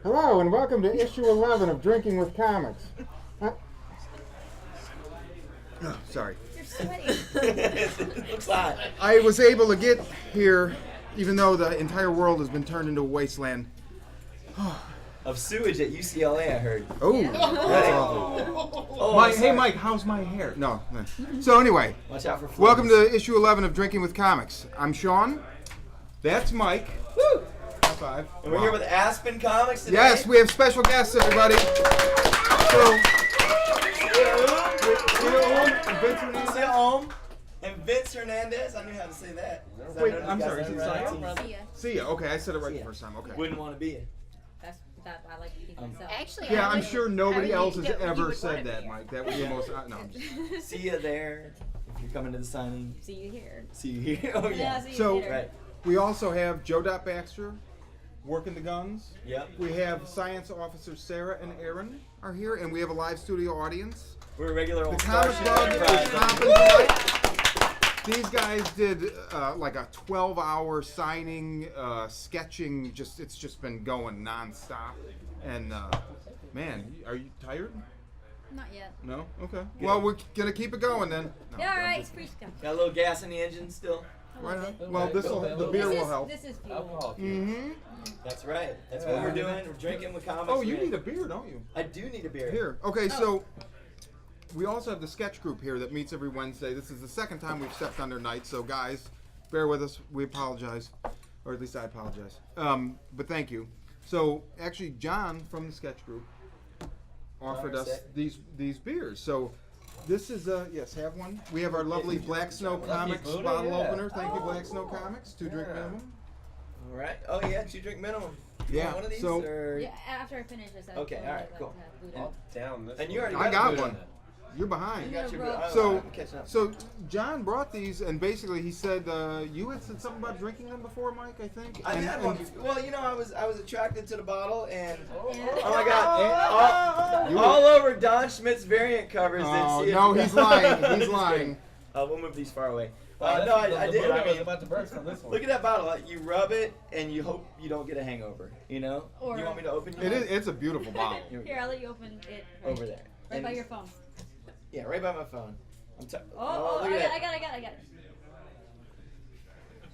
Hello and welcome to issue 11 of Drinking with Comics. Sorry. You're sweating. It looks hot. I was able to get here even though the entire world has been turned into a wasteland. Of sewage at UCLA, I heard. Oh, that's awful. Oh, Hey Mike, how's my hair? No. So anyway, watch out for flies. welcome to issue 11 of Drinking with Comics. I'm Sean. That's Mike. Woo! High five. And we're here with Aspen Comics today. Yes, we have special guests, everybody. So, Siya Oum and Vince Hernandez. I knew how to say that. Wait, I'm sorry. Is it Right? Siya? Siya. Okay, I said it right the Siya. first time. Okay. Wouldn't want to be it. That I like eating myself. Actually, Yeah, I I'm would- sure nobody I would else has think that you ever would said wanna that, be Mike. That was the most. No, I'm just. See you there. If you're coming to the signing, See you here. see you here. Oh yeah. See you So- later. Right. We also have Joe Baxter working the guns. Yep. We have science officers Sarah and Aaron are here, and we have a live studio audience. We're a regular The old comic Starship bug is Enterprise. stopping tonight. These guys did like a 12-hour signing, sketching. It's just been going nonstop. And man, are you tired? Not yet. No. Okay. Well, we're gonna keep it going then. No, Yeah, all I'm right. just- It's free stuff. Got a little gas in the engine still. Right on. Well, the beer will help. This is fuel. Alcohol. Mm-hmm. That's right. That's what we're doing. We're drinking with comics. Oh, you need a beer, don't you? I do need a beer. Here. Okay, so we also have the sketch group here that meets every Wednesday. This is the second time we've stepped on their night, so guys, bear with us. We apologize, or at least I apologize. But thank you. So actually, John from the sketch group offered John, us sick. these beers. So this is yes, have one. We have our lovely Black Snow Lucky Comics Buddha, bottle yeah. opener. Thank you, Black Snow Comics. 2 drink minimum. All right. Oh yeah, 2 drink minimum. You Yeah, want one of these? so- or? Yeah, after I finish this, I Okay, would all right, like to cool. have Buddha. All down this And you already I got got Buddha. one. You're behind. You got your Yeah, Buddha. So, I'm catching up. so John brought these, and basically he said you had said something about drinking them before, Mike. I think. I've And- had one before. Well, you know, I was attracted to the bottle, and Yeah. oh my God, You all over Don Schmidt's variant covers. Oh, See if no, you- he's lying. He's Just lying. kidding. We'll move these far away. Oh, No, I did. I mean, about to burst on this one. look at that bottle. You rub it, and you hope you don't get a hangover. You know? Or- You want me to open It yours? is. It's a beautiful bottle. Here we Here, go. I'll let you open it. Over there. Right by And- your phone. Yeah, right by my phone. I'm t- Oh, look I at got that. it.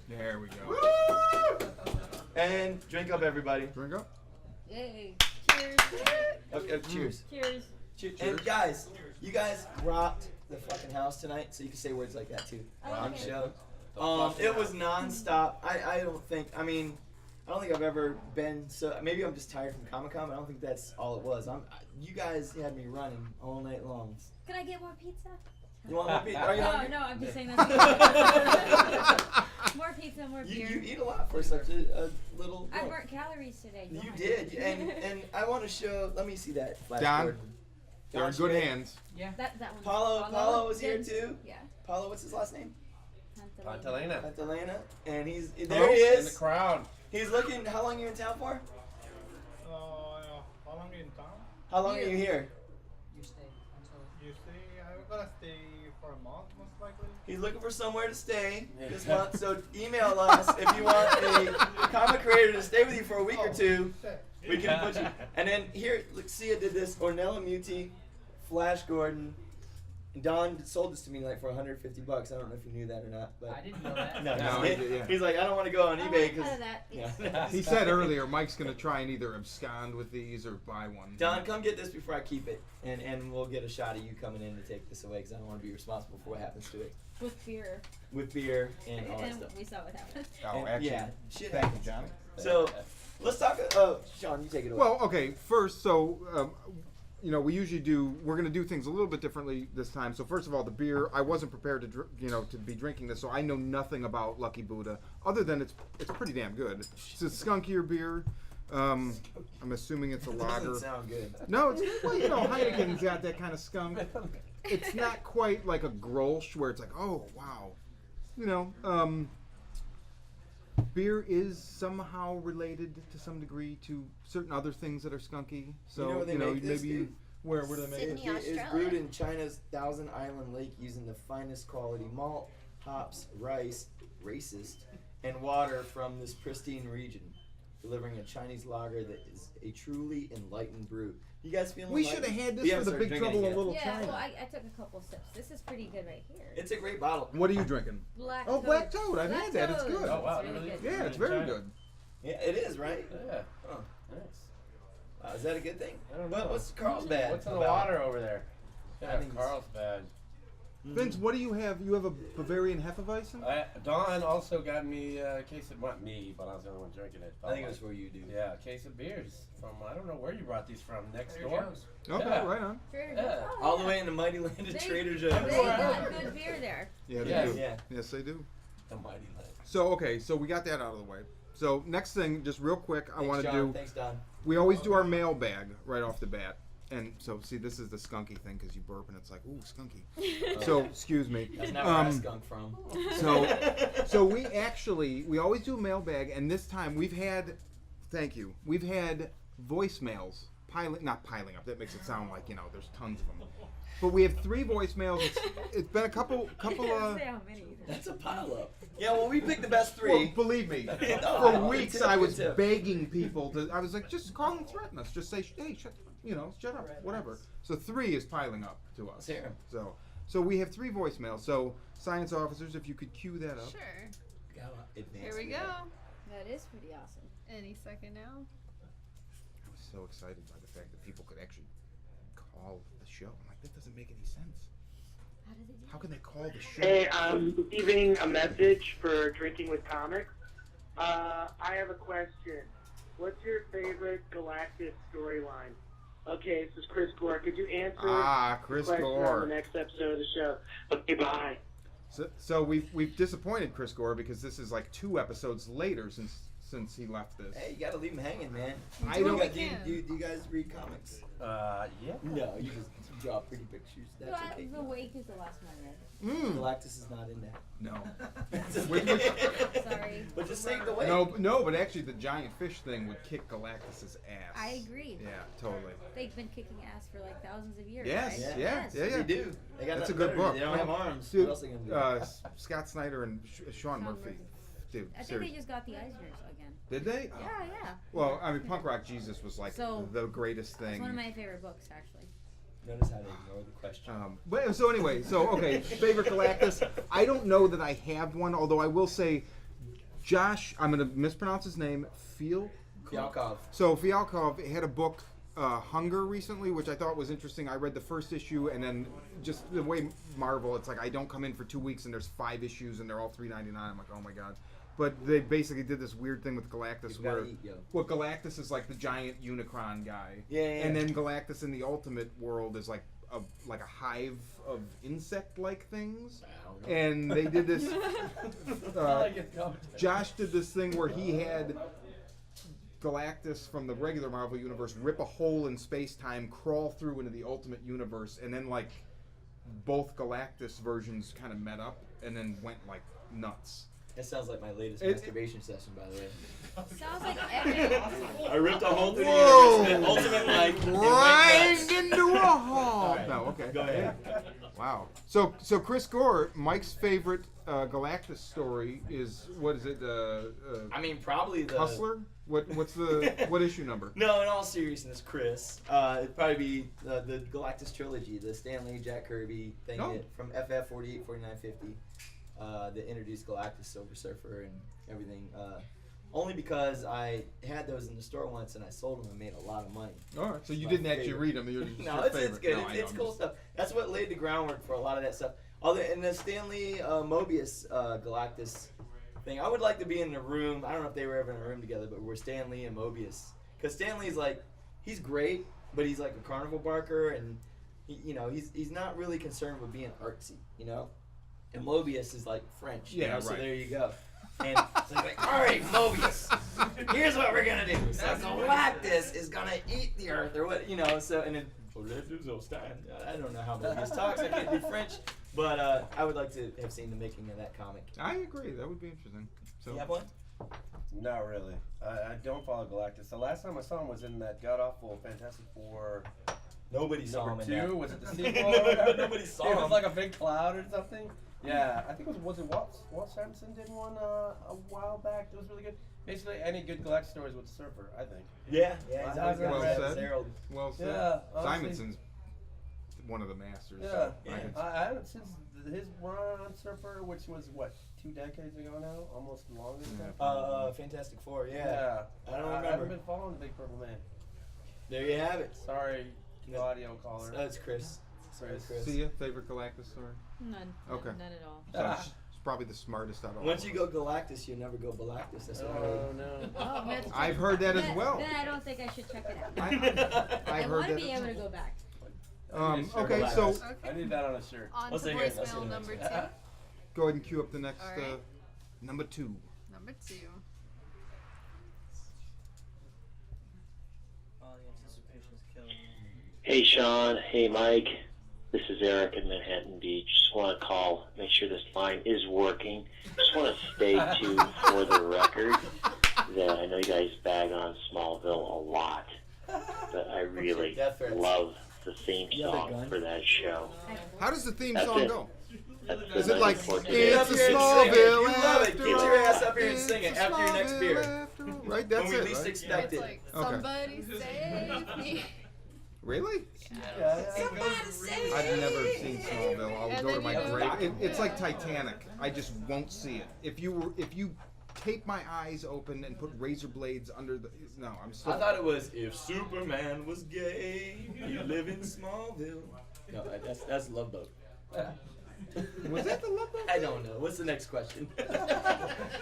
There we go. And drink up, everybody. Drink up. Yay. Cheers. Okay, cheers. Cheers. Cheers. And guys, you guys rocked the fucking house tonight, so you can say words like that too on the Okay. show. It was nonstop. I don't think. I mean, I don't think I've ever been so. Maybe I'm just tired from Comic Con. But I don't think that's all it was. You guys had me running all night long. Can I get more pizza? You want more pizza? Are you No, hungry? no, I'm just saying that. More pizza, more beer. You eat a lot for such a little. I girl. burnt calories today. You don't I? did, and I want to show. Let me see that. Flash Don, forward. You're in Don good Schmidt. hands. That one. Paulo was here did- too. Yeah. Paulo, what's his last name? Pantalena. Atalanta. And he's Hello? there. He In the is. crowd. He's looking. How long are you in town for? How long are you in town? How long are you here? You stay, I'm gonna stay for a month most likely. He's looking for somewhere to stay this month. So email us if you want a comic creator to stay with you for a week or two. Shit. We can put you. And then here, look, Sia did this. Ornella Muti, Flash Gordon. Don sold this to me like for $150. I don't know if you knew that or not, but I didn't know that. no, No, he- he did, yeah. he's like, I don't want to go on I eBay want because. cut of that. Yeah. He said earlier Mike's gonna try and either abscond with these or buy one. Don, come get this before I keep it, and we'll get a shot of you coming in to take this away because I don't want to be responsible for what happens to it With beer. with beer and all that And stuff. we saw what happened. Oh, And- actually, yeah, shit thank you, happens. Johnny. So let's talk. Oh, Sean, you take it away. Well, okay. First, so we usually we're going to do things a little bit differently this time. So first of all, the beer, I wasn't prepared to to be drinking this, so I know nothing about Lucky Buddha other than it's pretty damn good. It's a skunkier beer. I'm assuming it's a It lager. doesn't sound good. No, it's well, Heineken's got that kind of skunk. It's not quite like a Grolsch where it's like, oh wow, beer is somehow related to some degree to certain other things that are skunky. So You know where they make this, maybe dude? where do they make it? Sydney, It is Australia. brewed in China's Thousand Island Lake using the finest quality malt, hops, rice, racist, and water from this pristine region. delivering a Chinese lager that is a truly enlightened brew. You guys feeling We enlightened? should have had We this for haven't the started Big drinking Trouble it in yet. Little Yeah, China. well, I took a couple sips. This is pretty good right here. It's a great bottle. What are you drinking? Black Oh, Toad. Black Toad. I've Black had that. It's Toad. good. Oh, wow, It's really really? good. Yeah, it's very China. good. Yeah, it is, right? Yeah. Huh. Nice. Is that a good thing? I don't know. What's Carl's bad? What's in the about it? water over there? I Yeah, think Carl's bad. Vince, what do you have? You have a Bavarian Hefeweizen? Dawn also got me a case of, not me, but I was the only one drinking it. I think it was for you, dude. Yeah, a case of beers from, I don't know where you brought these from, next Trader door? Joe's. Okay, Yeah. right on. Trader Yeah. Joe's. Oh, All the yeah. way in the mighty land of They- Trader They Joe's. got good beer there. Yeah, they Yes. do. Yeah. Yes, they do. The mighty land. So, okay, so we got that out of the way. So, next thing, just real quick, I Thanks, want to John. do. Thanks, Don. We always do our mailbag right off the bat. And so, see, this is the skunky thing because you burp and it's like, ooh, skunky. So, excuse me. That's not where I skunk from. So we always do a mailbag, and this time we've had voicemails not piling up. That makes it sound like, there's tons of them. But we have 3 voicemails. It's been a couple Say how many either. That's a pile up. Yeah, well, we picked the best 3. Well, believe me, No, for weeks good tip, I was good tip. begging people to. I was like, just call and threaten us. Just say, hey, shut up, whatever. So 3 is piling up to us. Let's hear 'em. So we have 3 voicemails. So science officers, if you could cue that up. Sure. Advance Here we it. go. That is pretty awesome. Any second now. I was so excited by the fact that people could actually call the show. I'm like, that doesn't make any sense. How did they do How can they call the show? Hey, I'm leaving a message for Drinking with Comics. I have a question. What's your favorite Galactus storyline? Okay, this is Chris Gore. Could you answer Chris the question on Gore. the next episode of the show? Okay, bye. So we've disappointed Chris Gore because this is like 2 episodes later since he left this. Hey, you gotta leave him hanging, man. I Do don't- you guys- We can. do you guys read comics? Yeah. No, you just draw pretty pictures. That's okay. The Wake is the last one, right? Galactus is not in that. No. That's Which- okay. Sorry. But just take the way. No, but actually the giant fish thing would kick Galactus's ass. I agree. Yeah, totally. They've been kicking ass for like thousands of years. Yes, right? yeah. They do. They got That's a nothing good better to book. do. They don't have arms. Dude, What else are they gonna do? Scott Snyder and Sean Murphy. Murphy. Dude, I think seriously. they just got the Eisners again. Did they? Yeah, yeah. Well, I mean, Punk Rock Jesus was like So, the greatest thing. It's one of my favorite books, actually. Notice how they ignore the question. But so anyway, okay, favorite Galactus. I don't know that I have one, although I will say, Josh. I'm gonna mispronounce his name. Fialkov. So Fialkov had a book, Hunger, recently, which I thought was interesting. I read the first issue, and then just the way Marvel, it's like I don't come in for 2 weeks, and there's 5 issues, and they're all $3.99. I'm like, oh my god. But they basically did this weird thing with Galactus You gotta where eat, yo. well, Galactus is like the giant Unicron guy. Yeah. And then Galactus in the Ultimate world is like a hive of insect-like things. I don't know. And they did this. I get commentary. Josh did this thing where he had Galactus from the regular Marvel universe rip a hole in space-time, crawl through into the Ultimate universe, and then like both Galactus versions kind of met up and then went like nuts. That sounds like my latest It- masturbation session, by the way. Sounds like epic. I ripped a hole through Whoa! the universe, Ultimate Mike, and went Right nuts. into a hole. All right. No, okay. Go ahead. Wow. So Chris Gore, Mike's favorite Galactus story is what is it? I mean, probably the Hustler. What's the what issue number? No, in all seriousness, Chris, it'd probably be the Galactus trilogy, the Stan Lee, Jack Kirby thing Oh. from FF 48, 49, 50, that introduced Galactus, Silver Surfer, and everything. Only because I had those in the store once and I sold them and made a lot of money. All right. So you My didn't actually favorite. read them. You're just No, your it's favorite. good. No, I It's know. cool stuff. That's what laid the groundwork for a lot of that stuff. Other in the Stan Lee Mobius Galactus thing, I would like to be in the room. I don't know if they were ever in a room together, but we're Stan Lee and Mobius. Because Stan Lee's like, he's great, but he's like a carnival barker, and he's not really concerned with being artsy, And Mobius is like French. Yeah, So right. there you go. And so he's like, all right, Mobius, here's what we're gonna do. So Galactus is gonna eat the Earth, or what, So and then I don't know how Mobius talks. I can't do French, but I would like to have seen the making of that comic. I agree. That would be interesting. So You have one? Not really. I don't follow Galactus. The last time I saw him was in that god-awful Fantastic Four Nobody saw him number in that. 2. Was it the sequel or whatever? Nobody saw It him. was like a big cloud or something. Yeah, I think was it Walt Sampson did one a while back. It was really good. Basically, any good Galactus stories with Surfer, I think. Yeah, he's always got Well Travis said. Harold. Well said. Yeah, honestly. Simonson's one of the masters. Yeah, So Yeah. I haven't since his run on Surfer, which was what 2 decades ago now, almost longer than that. Fantastic Four. Yeah. I don't I haven't remember. been following the Big Purple Man. There you have it. Sorry, the audio caller. That's Chris. Sorry, Chris. See ya, favorite Galactus story? None. Okay. None at all. So she's probably the smartest out of all. Once of you go us. Galactus, you never go Galactus. That's what I Oh heard. no. Oh, man. I've heard that as Then- well. Then I don't think I should check it out. I've I heard want to that. be able to go back. Okay, so Okay. I need that on a shirt. On to Let's hear it, let's hear voicemail it. number 2. go ahead and cue up the next All right. number 2. Number 2. Hey Sean, hey Mike, this is Eric in Manhattan Beach. Just want to call, make sure this line is working. Just want to state too, for the record, that I know you guys bag on Smallville a lot, but I really Death threats. love the theme You have a song gun? for that show. How does the theme That's song it. go? That's Is the it like, night for it's today. Get a up here and sing it. Smallville You love it. after Get your all. ass up here and It's sing it a after your next beer. Smallville after all. Right, that's When we it, least right? expect It's it. like, Okay. somebody save me. Really? Somebody save I've never seen Smallville. I'll And go to then my you grave. just- It's like Titanic. I just won't see it. If you tape my eyes open and put razor blades under the, no, I'm still. I thought it was if Superman was gay, he'd live in Smallville. No, that's Love Boat. Was that the Love Boat? I don't know. What's the next question?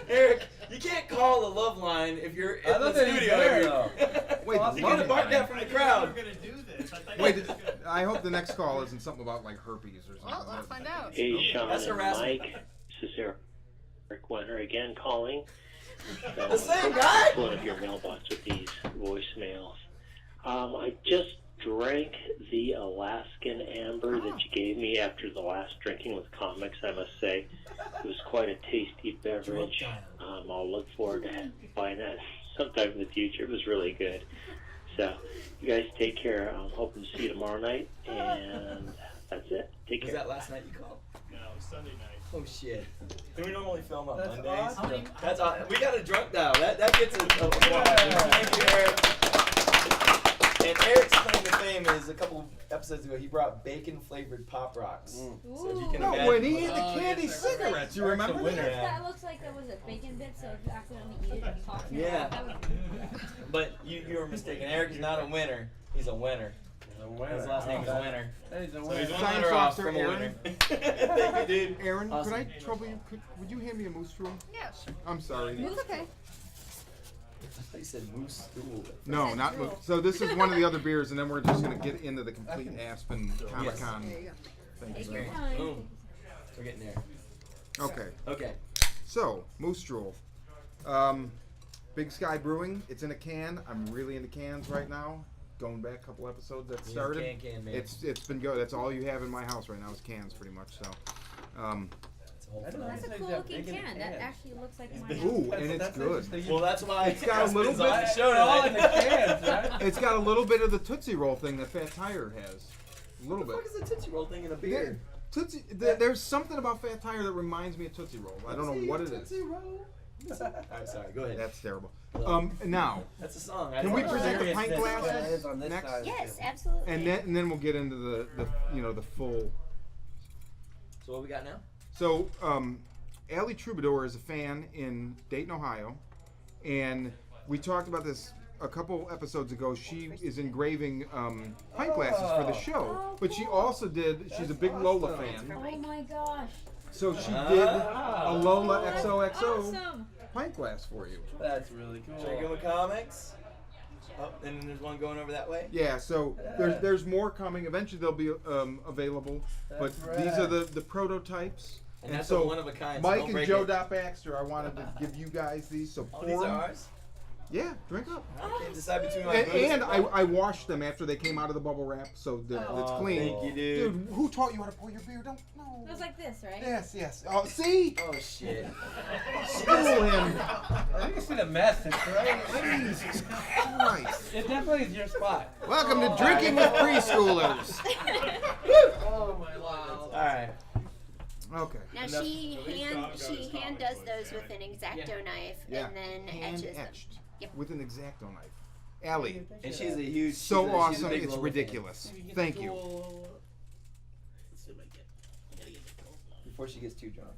Eric, you can't call a love line if you're in I the thought that he was studio. there, You're- though. Wait, you could have barked that from the crowd. Wait, I hope the next call isn't something about like herpes or something. Well, let's find out. Hey Sean That's and harassment. Mike, this is Eric Winter again calling. The same guy? One of your mailbox with these voicemails. I just drank the Alaskan Amber that you gave me after the last Drinking with Comics, I must say. It was quite a tasty beverage. I'll look forward to buying that sometime in the future. It was really good. So, you guys take care. I'm hoping to see you tomorrow night, and that's it. Take Was care. that last night you called? No, it was Sunday night. Oh shit. Do we normally film on That's Mondays? awesome. That's we got a drunk dial. That gets a Thank you, Eric. And Eric's claim to fame is a couple episodes ago he brought bacon flavored Pop Rocks. So if you can No, imagine. when he had the Oh, candy yes, I remember. cigarettes, you remember Eric's a that? winner. Yeah. That looks like that was a bacon bit, so if you accidentally eat it and talk to me, Yeah. that would But you were mistaken. Eric's not a winner. He's a winner. His last name is Winner. He's a So he's winner. one Science letter off officer from a Aaron. winner. Thank you, dude. Aaron, Awesome. could I trouble you? Would you hand me a moose drool? Yeah, sure. I'm sorry. It's okay. He said moose stool. No, not moose. So this is one of the other beers, and then we're just gonna get into the complete Aspen Comic Con. There you go. Thank you take very your much. time. Boom. We're getting there. Okay, Okay. so moose drool. Big Sky Brewing. It's in a can. I'm really into cans right now. Going back a couple episodes that He's a started. can man. It's been good. That's all you have in my house right now is cans, pretty much. So. It's a whole I don't thing. That's a It's cool like looking bacon can. That can. actually looks like my Ooh, and it's good. interesting. Well, that's why It's got a little Aspen's on bit- the show all in the tonight. cans, right? It's got a little bit of the Tootsie Roll thing that Fat Tire has. A little What the bit. fuck is a Tootsie Roll thing in a beer? There's something about Fat Tire that reminds me of Tootsie Roll. I don't know what it is. Alright, sorry, go ahead. That's terrible. Now, That's a song. Can we present the Serious pint business. glasses on this next? side. Yes, absolutely. and then we'll get into the full. So what we got now? So, Allie Troubadour is a fan in Dayton, Ohio, and we talked about this a couple episodes ago. She is engraving pint glasses for the show, but she also did. She's a big Lola fan, Oh my gosh. so she did a Lola XOXO Awesome. pint glass for you. That's really cool. Drinking with Comics. Oh, and there's one going over that way. Yeah, so there's more coming. Eventually they'll be available, but That's these are rad. the prototypes. And that's so a one of a kind. so Mike don't and break Joe it. Dot Baxter, I wanted to give you guys these. So Oh, pour these are 'em. ours? Yeah, drink up. I can't decide between my And I washed them after they came out of the bubble wrap, so it's clean. Thank you, dude. Dude, who taught you how to pour your beer? Don't know. It was like this, right? Yes. Oh, see? Oh shit. School him. You can see the mess. It's right. Jesus Christ. It definitely is your spot. Welcome to Drinking with Preschoolers. Oh my wow. Alright. Okay. Now And that's- she hand does those with an X-Acto knife Yeah. and then hand etches them. etched Yep. with an X-Acto knife. Allie. And she's a huge. So she's a awesome, big it's Lola ridiculous. fan. Thank you. Before she gets too drunk.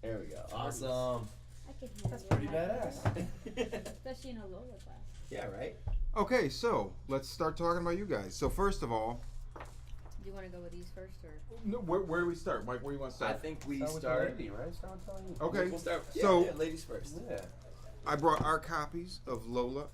There we go. Awesome. I could That's pretty badass. Especially in a Lola class. Yeah, right? Okay, so let's start talking about you guys. So first of all, Do you want to go with these first or? no, where do we start? Mike, where do you want to I start? think we Start with the start. lady, right? Start with the lady. Okay, We'll start. so Yeah, ladies first. Yeah. I brought our copies of Lola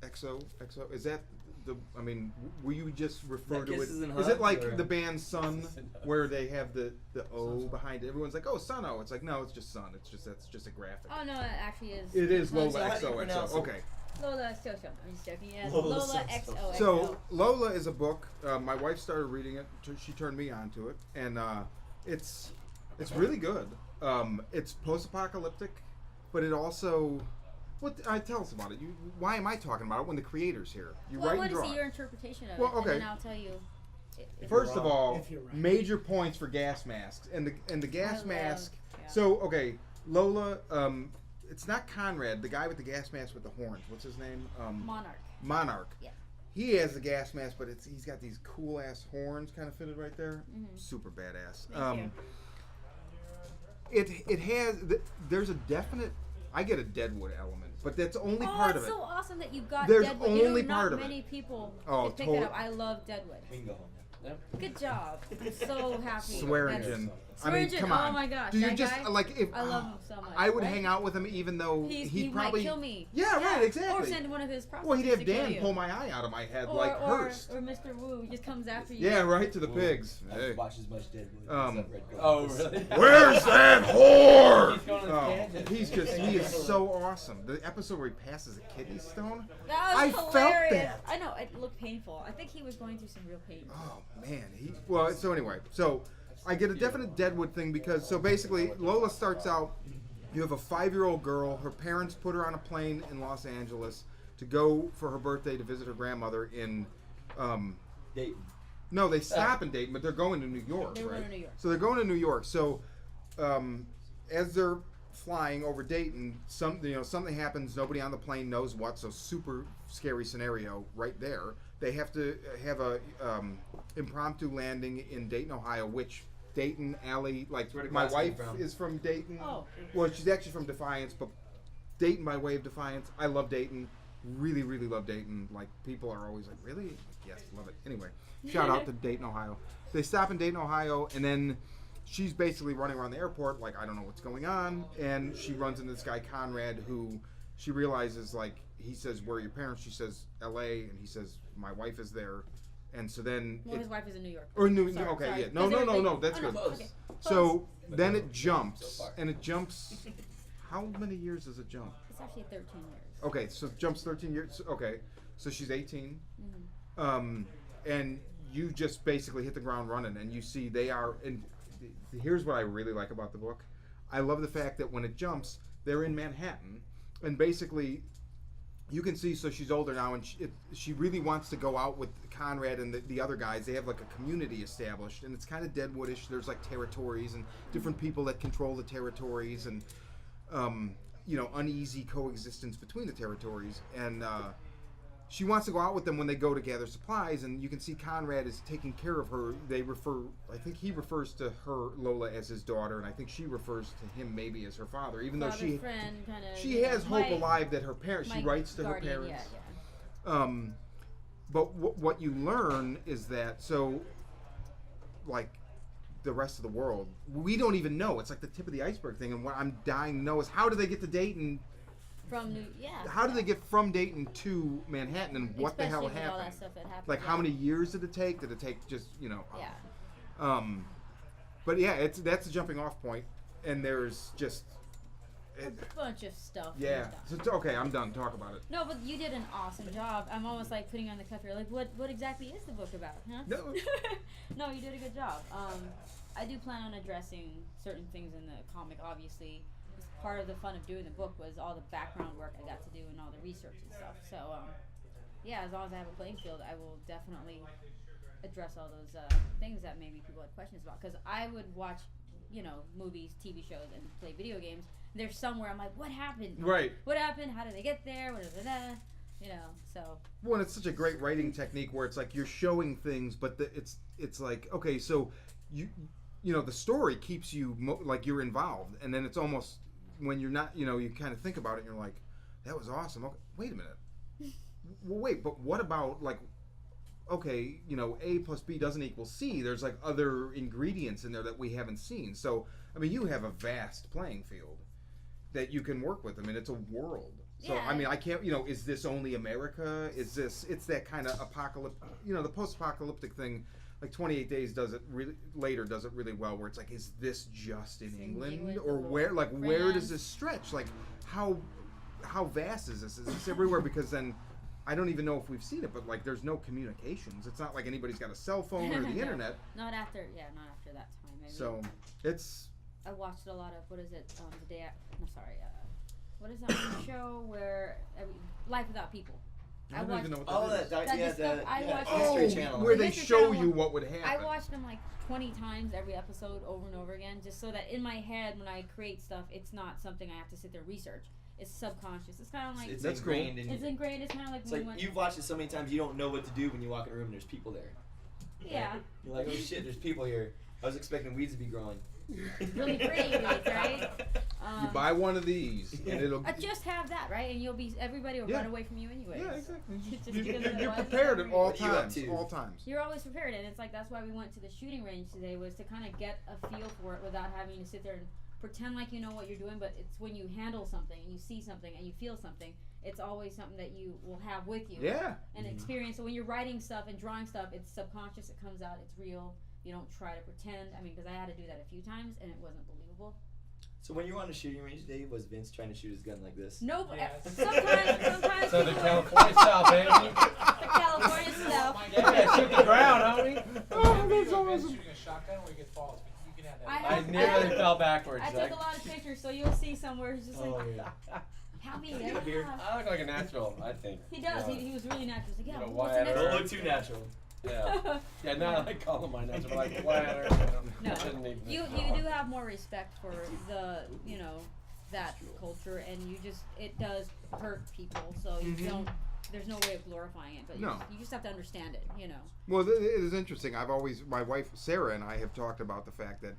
XOXO. Is that the? I mean, will you just refer to it? Kisses and Is it Hugs, like or- the band Sun, where they have the O behind it? Everyone's like, oh, Sun-O. It's like, no, it's just Sun. It's just a graphic. Oh no, it actually is. It is Lola Lola how do you pronounce XOXO. it? Okay. Lola XOXO. I'm just joking. Yes, Lola Lola XOXO. XOXO. So Lola is a book. My wife started reading it. She turned me onto it, and it's really good. It's post-apocalyptic, but it also. Tell us about it. Why am I talking about it when the creator's here? You well, I write want and to draw. see your interpretation of Well, it, okay. and then I'll tell you. If First you're of wrong. all, If you're right. major points for gas masks, and the gas I mask. love- yeah. So okay, Lola. It's not Conrad, the guy with the gas mask with the horns. What's his name? Monarch. Monarch. Yeah. He has the gas mask, but he's got these cool ass horns kind of fitted right there. Mhm. Super badass. Thank you. It has there's a definite. I get a Deadwood element, but that's only Oh, part of it's it. so awesome that you got There's Deadwood. only you know, part not of it. many people Oh, could pick totally. it up. I love Deadwood. We can go home. Good job. I'm so happy. Swearingen. I mean, Swearingen, come on. oh my gosh, Do you that just guy, like if I love him so much. I would right? hang out with him even though He probably might kill me. Yeah, right, exactly. Or send one of his prostitutes Well, he'd have to kill Dan you. pull my eye out of my head or, like or, Hearst. or Mr. Wu just comes after you. Yeah, right to the Ooh. pigs. I Hey. watch as much Deadwood. Um, as I've read Oh, Galactus. really? Where's that whore? He's going on a tangent. He is so awesome. The episode where he passes a kidney stone. That I was felt hilarious. that. I know, it looked painful. I think he was going through some real pain. Oh man, so anyway, so I get a definite Deadwood thing because so basically Lola starts out. You have a 5-year-old girl. Her parents put her on a plane in Los Angeles to go for her birthday to visit her grandmother in. Dayton. No, they stop in Dayton, but they're going to New York. They're right? going to New York. So they're going to New York. So as they're flying over Dayton, something happens. Nobody on the plane knows what. So super scary scenario right there. They have to have a impromptu landing in Dayton, Ohio, which Dayton, Allie, like where the my glass came wife from. is from Dayton. Oh. Well, she's actually from Defiance, but Dayton by way of Defiance. I love Dayton. Really, really love Dayton. Like, people are always like, really? Like, yes, love it. Anyway, shout out to Dayton, Ohio. They stop in Dayton, Ohio, and then she's basically running around the airport like, I don't know what's going on, and she runs into this guy, Conrad, who she realizes, like, he says, where are your parents? She says, L.A., and he says, my wife is there. And so then... Well, his wife is in New York. Or New... Sorry, okay, sorry. yeah. No, that's good. Okay. So But then no, it jumps, so far. and it jumps... How many years does it jump? It's actually 13 years. Okay, so it jumps 13 years. Okay, so she's 18. Mm-hmm. And you just basically hit the ground running, and you see they are... And here's what I really like about the book. I love the fact that when it jumps, they're in Manhattan, and basically... You can see, so she's older now, and she really wants to go out with Conrad and the other guys. They have like a community established, and it's kind of Deadwoodish. There's like territories and different people that control the territories, and uneasy coexistence between the territories. And she wants to go out with them when they go to gather supplies, and you can see Conrad is taking care of her. I think he refers to her, Lola, as his daughter, and I think she refers to him maybe as her father, even though she has hope alive that her parents, she writes to her parents. Yeah. But what you learn is that, so, like, the rest of the world, we don't even know. It's like the tip of the iceberg thing, and what I'm dying to know is how do they get to Dayton? How do they get from Dayton to Manhattan, and what the hell happened? All that stuff that happened. Like, how many years did it take? Did it take just, Yeah. But yeah, that's a jumping off point, and there's just a bunch of stuff. Yeah. So okay, I'm done. Talk about it. No, but you did an awesome job. I'm almost like putting you on the cuff here. Like, what exactly is the book about? Huh? No. No, you did a good job. I do plan on addressing certain things in the comic. Obviously, part of the fun of doing the book was all the background work I got to do and all the research and stuff. So, yeah, as long as I have a playing field, I will definitely address all those things that maybe people had questions about. Because I would watch, movies, TV shows, and play video games. And there's somewhere I'm like, what happened? Right. What happened? How did they get there? So. Well, it's such a great writing technique where it's like you're showing things, but it's like, okay, so the story keeps you like you're involved, and then it's almost when you're not, you kind of think about it and you're like, that was awesome. Okay, wait a minute. Well, wait, but what about like, okay, A plus B doesn't equal C. There's like other ingredients in there that we haven't seen. So, I mean, you have a vast playing field that you can work with. I mean, it's a world. So, Yeah. I mean, I can't, is this only America? It's that kind of apocalypse, the post-apocalyptic thing, like 28 Days does it really well, where it's like, is this just in England? Or where does this stretch? Like, how vast is this? Is this everywhere? Because then, I don't even know if we've seen it, but like, there's no communications. It's not like anybody's got a cell phone or the No. internet. Not after that time. Maybe. So, it's... I watched a lot of, what is it, what is that show where, Life Without People. I don't even know what Oh, that is. I watched History Channel. Where The they History show Channel you one. what would happen. I watched them like 20 times every episode over and over again, just so that in my head when I create stuff, it's not something I have to sit there and research. It's subconscious. It's kind of like... It's That's ingrained cool. in you. It's ingrained. It's kind of like It's when like we you've watched it so many times you don't know what to do when you walk in a room and there's people there. Yeah. You're like, oh shit, there's people here. I was expecting weeds to be growing. Really pretty weeds, right? You buy one of these, and it'll... Just have that, right? And everybody will Yeah. run away from you anyway. Yeah, exactly. Just You're, because of you're what- prepared at all What are you up times. to? All times. You're always prepared, and it's like that's why we went to the shooting range today, was to kind of get a feel for it without having to sit there and pretend like you know what you're doing. But it's when you handle something and you see something and you feel something, it's always something that you will have with you. Yeah. And experience. So when you're writing stuff and drawing stuff, it's subconscious. It comes out. It's real. You don't try to pretend. I mean, because I had to do that a few times, and it wasn't believable. So when you were on the shooting range today, was Vince trying to shoot his gun like this? No, but Yes. sometimes So the people California style, baby. the California stuff. Yeah, shoot the ground, homie. Oh, that's Vince awesome. shooting a shotgun where he gets balls, but you can have that. I I have- nearly fell backwards. I took a lot of pictures, so you'll see somewhere he's just like, yeah. happy. Can I get a beer? I look like a natural, I think. He does. Yeah. He was really natural. He's like, yeah, You know, what's the why next Don't one? look too natural. Yeah. Yeah, now I call them my natural, like flatter. No, Shouldn't even- you do have more respect for the that culture, and it does hurt people, so you don't. There's no way of glorifying it, but No. you just have to understand it. Well, it is interesting. My wife Sarah and I have talked about the fact that,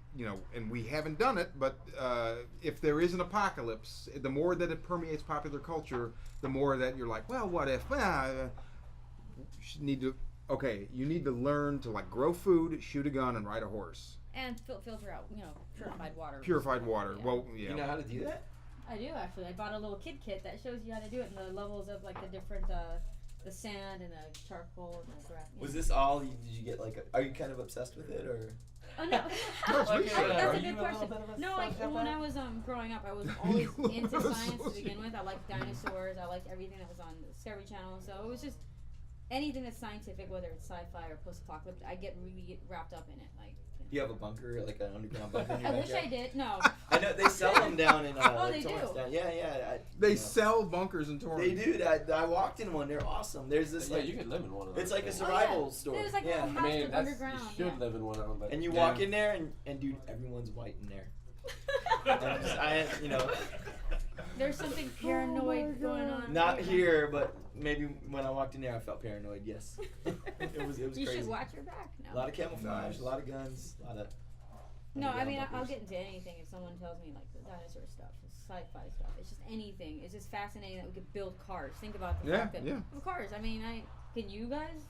and we haven't done it, but if there is an apocalypse, the more that it permeates popular culture, the more that you're like, well, what if? You need to learn to like grow food, shoot a gun, and ride a horse. And filter out, purified water. Purified water. Yeah. Well, yeah. You know how to do that? I do actually. I bought a little kit that shows you how to do it, and the levels of like the different, the sand and the charcoal and the grass. Was this all? Did you get are you kind of obsessed with it or? Oh no, That's Like, research. are that's a you good a little question. bit of a No, like sociopath? when I was growing up, I was always You into were a science to begin sociopath. with. I liked dinosaurs. I liked everything that was on the Discovery Channel. So it was just anything that's scientific, whether it's sci-fi or post-apocalyptic. I get really wrapped up in it. Like. Do you have a bunker, like an underground bunker? In your I wish backyard? I did. No. I know they sell them down in Oh, they Torrance do. down. Yeah. They sell bunkers in Torrance. They do. I walked in one. They're awesome. There's this Yeah, like you could live in one of those. it's like a things. survival store. There's like a yeah. little I mean, house that's, underground. you should Yeah. live in one of them. But And you Yeah. walk in there and dude, everyone's white in there. And There's something paranoid going on. not here, but maybe when I walked in there, I felt paranoid. Yes, it was You crazy. should watch your back now. A lot of camouflage, Nice. a lot of guns, a lot of. No, I mean, I'll bunkers. get into anything if someone tells me, like, the dinosaur stuff, the sci-fi stuff. It's just anything. It's just fascinating that we could build cars. Think about the Yeah, fact that yeah. cars. I mean, can you guys?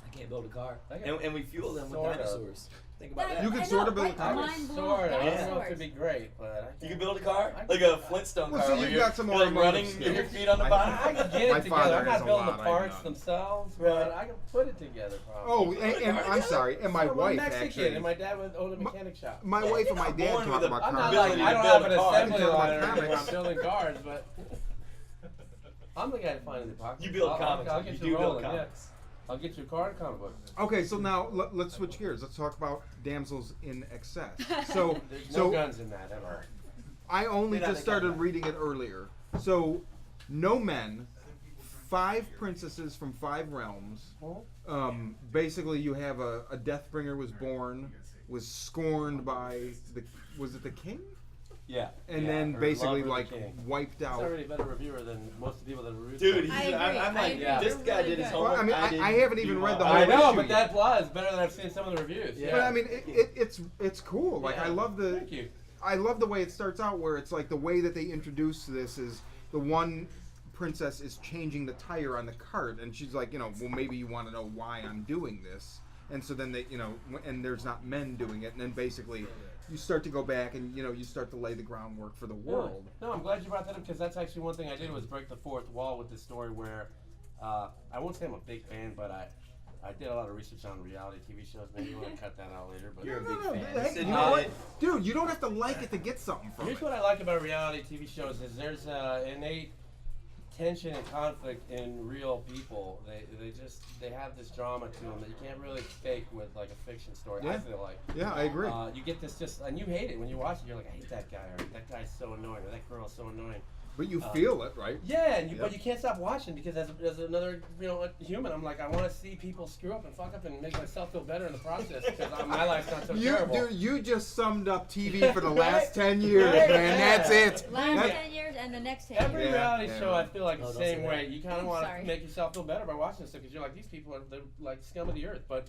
I can't build a car, I can- and we fuel them with Sort of. dinosaurs. Think about That- that. You could I sort know, of build a right? car. I Mind could blown sort of. I don't know if dinosaurs. it'd be great, but I You can can build a car, I like a Flintstone Well, car. so where you've you're got some like automotive running skills. your feet on the I- bottom. I can get My it together. father I'm has not a building lot, the I parts know. themselves, Right. but I can put it together probably. Oh, and I'm sorry, and my I'm wife Mexican, actually. and my dad owned a mechanic shop. My wife and my You're dad born talk with about a- I'm cars. not like ability I to don't build have a an car. assembly Talk about line or anything. comics. I'm building cars, but I'm the guy finding the pockets. You build I'll comics. I'll You get do you build rolling. Yeah. comics. I'll get you a car and comic book. Okay, so now let's switch gears. Let's talk about Damsels in Excess. So, There's so no guns in that ever. I only They're not just started together. reading it earlier. So, no men, 5 princesses from 5 realms. Oh. Basically, you have a Deathbringer was born, was scorned by was it the king? Yeah. And yeah, then or basically Lover of the like King. wiped He's out. already a better reviewer than most of the people that reviewed. Dude, I agree. I'm like, I agree. this guy did his Really homework. Well, I mean, I haven't even read the whole I know, issue but yet. that was better than I've seen some of the reviews. Yeah. But I mean, it's cool. Like Yeah. I love the. Thank you. I love the way it starts out, where it's like the way that they introduce this is the one princess is changing the tire on the cart, and she's like, well, maybe you want to know why I'm doing this, and so then they, and there's not men doing it, and then basically you start to go back and you start to lay the groundwork for the world. No, I'm glad you brought that up because that's actually one thing I did was break the fourth wall with this story where I won't say I'm a big fan, but I did a lot of research on reality TV shows. Maybe you want to cut that out later. But You're a big No, fan. hey, Sid you know what? did. Dude, you don't have to like it to get something from here's it. what I like about reality TV shows is there's innate tension and conflict in real people. They have this drama to them that you can't really fake with like a fiction story. I Yeah. feel like. Yeah, I agree. You get this and you hate it when you watch it. You're like, I hate that guy, or that guy's so annoying, or that girl's so annoying. But you feel it, right? Yeah, and Yep. but you can't stop watching because as another human, I'm like, I want to see people screw up and fuck up and make myself feel better in the process because my life's not so terrible. Dude, you just summed up TV for the last 10 years, Right? man. Yeah. That's it. Last That- 10 years and the next 10 Every years. Yeah, reality yeah, show, right. I feel like Oh, the don't same say way. that. You kind of want Sorry. to make yourself feel better by watching this stuff because you're like, these people they're like scum of the earth. But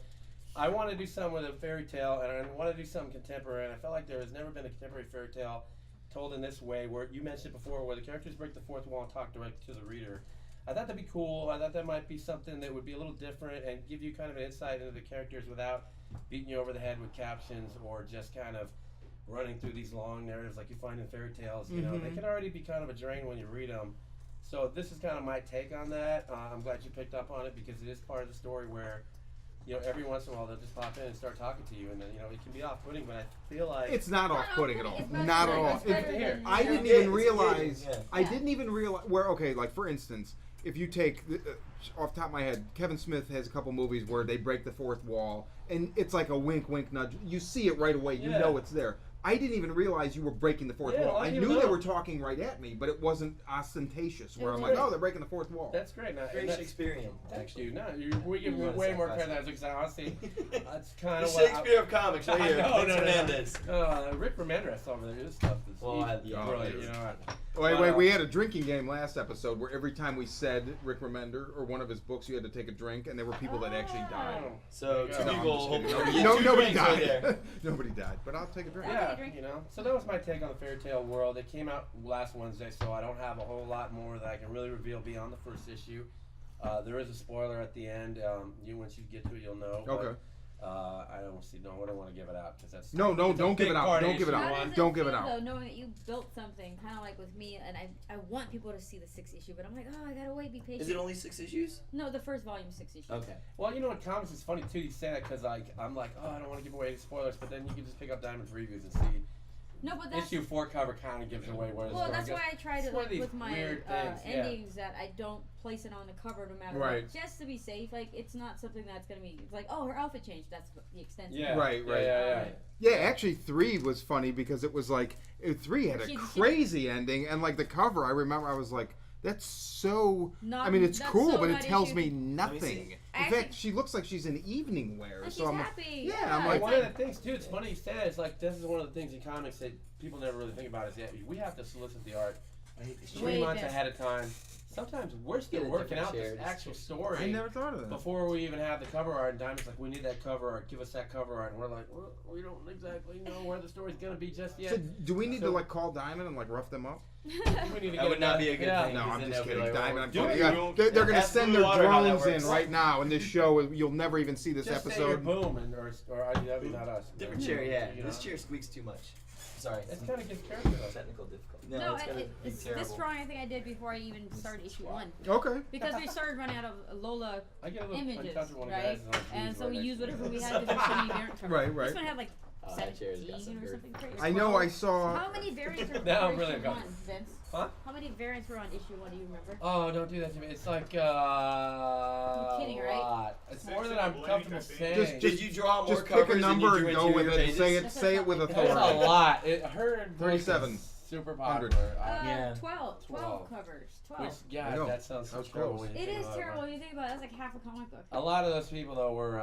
I want to do something with a fairy tale, and I want to do something contemporary. And I felt like there has never been a contemporary fairy tale told in this way, where you mentioned it before, where the characters break the fourth wall and talk direct to the reader. I thought that'd be cool. I thought that might be something that would be a little different and give you kind of an insight into the characters without beating you over the head with captions or just kind of running through these long narratives like you find in fairy tales. You know, they can already be kind of a drain when you read them. So this is kind of my take on that. I'm glad you picked up on it because it is part of the story where, every once in a while they'll just pop in and start talking to you, and then it can be off-putting. But I feel like It's not off-putting at all. It's better Not at than- all. it's better Here. than- I didn't Yeah, even it's realize. engaging, yeah. I didn't even realize where. Okay, like for instance, if you take off the top of my head, Kevin Smith has a couple movies where they break the fourth wall, and it's like a wink, wink, nudge. You see it right away. You Yeah. know it's there. I didn't even realize you were breaking the fourth Yeah, wall. a lot I of knew people they don't. were talking right at me, but it wasn't ostentatious. Where It I'm was like, great. oh, they're breaking the fourth wall. that's great. Now, Very and that's- Shakespearean, Thank actually. you. No, we give You wanna way say more classic. credit. Because honestly, that's kind The of what Shakespeare of comics, right here. No, Vince no, no. Hernandez. Rick Ramirez over there. His stuff is Well, brilliant. yeah. You know, Wait, we had a drinking game last episode where every time we said Rick Remender or one of his books, you had to take a drink, and there were people that actually died. So There two you go. No, people. I'm just kidding. you No, two nobody drinks right died. there. Nobody died, but I'll take a drink. Yeah, drink. So that was my take on the fairy tale world. It came out last Wednesday, so I don't have a whole lot more that I can really reveal beyond the first issue. There is a spoiler at the end. Once you get to it, you'll know. Okay. But, I don't want to give it out because that's No, it's a don't give big it out. part of Don't give it issue out. How one. does Don't give it feel, out. Though, knowing that you built something, kind of like with me, and I want people to see the 6th issue, but I'm like, oh, I gotta wait, be patient. Is it only 6 issues? No, the first volume is 6 issues. Okay. Well, in comics it's funny too. You say that because I'm like, oh, I don't want to give away any spoilers, but then you can just pick up Diamond's reviews and see. No, but that's Issue 4 cover kind of gives away where the well, story that's goes. why I try It's to one of like these with my weird things, yeah. endings that I don't place it on the cover no matter Right. what, just to be safe. Like it's not something that's gonna be. It's like, oh, her outfit changed. That's the extent. of it. Yeah. Right, right. Yeah. Yeah, actually, 3 was funny because it was like 3 had a She- crazy ending, and like the cover, I remember I was like, "That's so." Not- I mean, it's that's cool, so but it not tells issue- me me see. nothing. In Actually- fact, she looks like she's in evening wear. And so she's I'm happy. yeah, I'm Well, like, one of the things too, it's funny you say that. It's like this is one of the things in comics that people never really think about is that we have to solicit the art Way 3 months better. ahead of time. Sometimes we're still Get a working different out chair, this just actual check. story I never thought of that. before we even have the cover art. And Diamond's like, we need that cover art. Give us that cover art. And we're like, well, we don't exactly know where the story's gonna be just yet. So, do we need So- to like call Diamond and like rough them up? We need to That get would it not done. be a good Yeah. thing. No, because I'm then just they'll be kidding, like, Diamond. well, I'm do kidding. it, Yeah, Drool. they're gonna Ask send Blue their Water how that drones in works. right now, and this show you'll never even see this Just say you're episode. boom and or IDW, not us. Different chair, yeah. You know? This chair squeaks too much. Sorry. It's kind of gives character though. Technical difficulty. No, it's gonna be it's terrible. this drawing I think I did before I even started issue 1 Okay. because we started running out of Lola I get a little images, uncomfortable when right? guys on jeans And so right we next used to me. whatever we had because there's so many variant covers. Right, right. This one had like Oh, that chair's got 17 some or girth. something crazy. I know I saw. How many variants were Now on I'm really issue got 1, Vince? Huh? How many variants were on issue 1? Do you remember? Oh, don't do that to me. It's like You're kidding, a right? lot. It's more than I'm comfortable saying. Just- Did you draw more Just covers pick a than number you and drew go into with your it. pages? Say it with There's a authority. lot. It heard 37. super 100. popular. Yeah. 12 covers. 12. Which, I God, know. that sounds so That was terrible. gross. when you It think is about terrible when you think about it. That's like half a comic book. A lot of those people though were,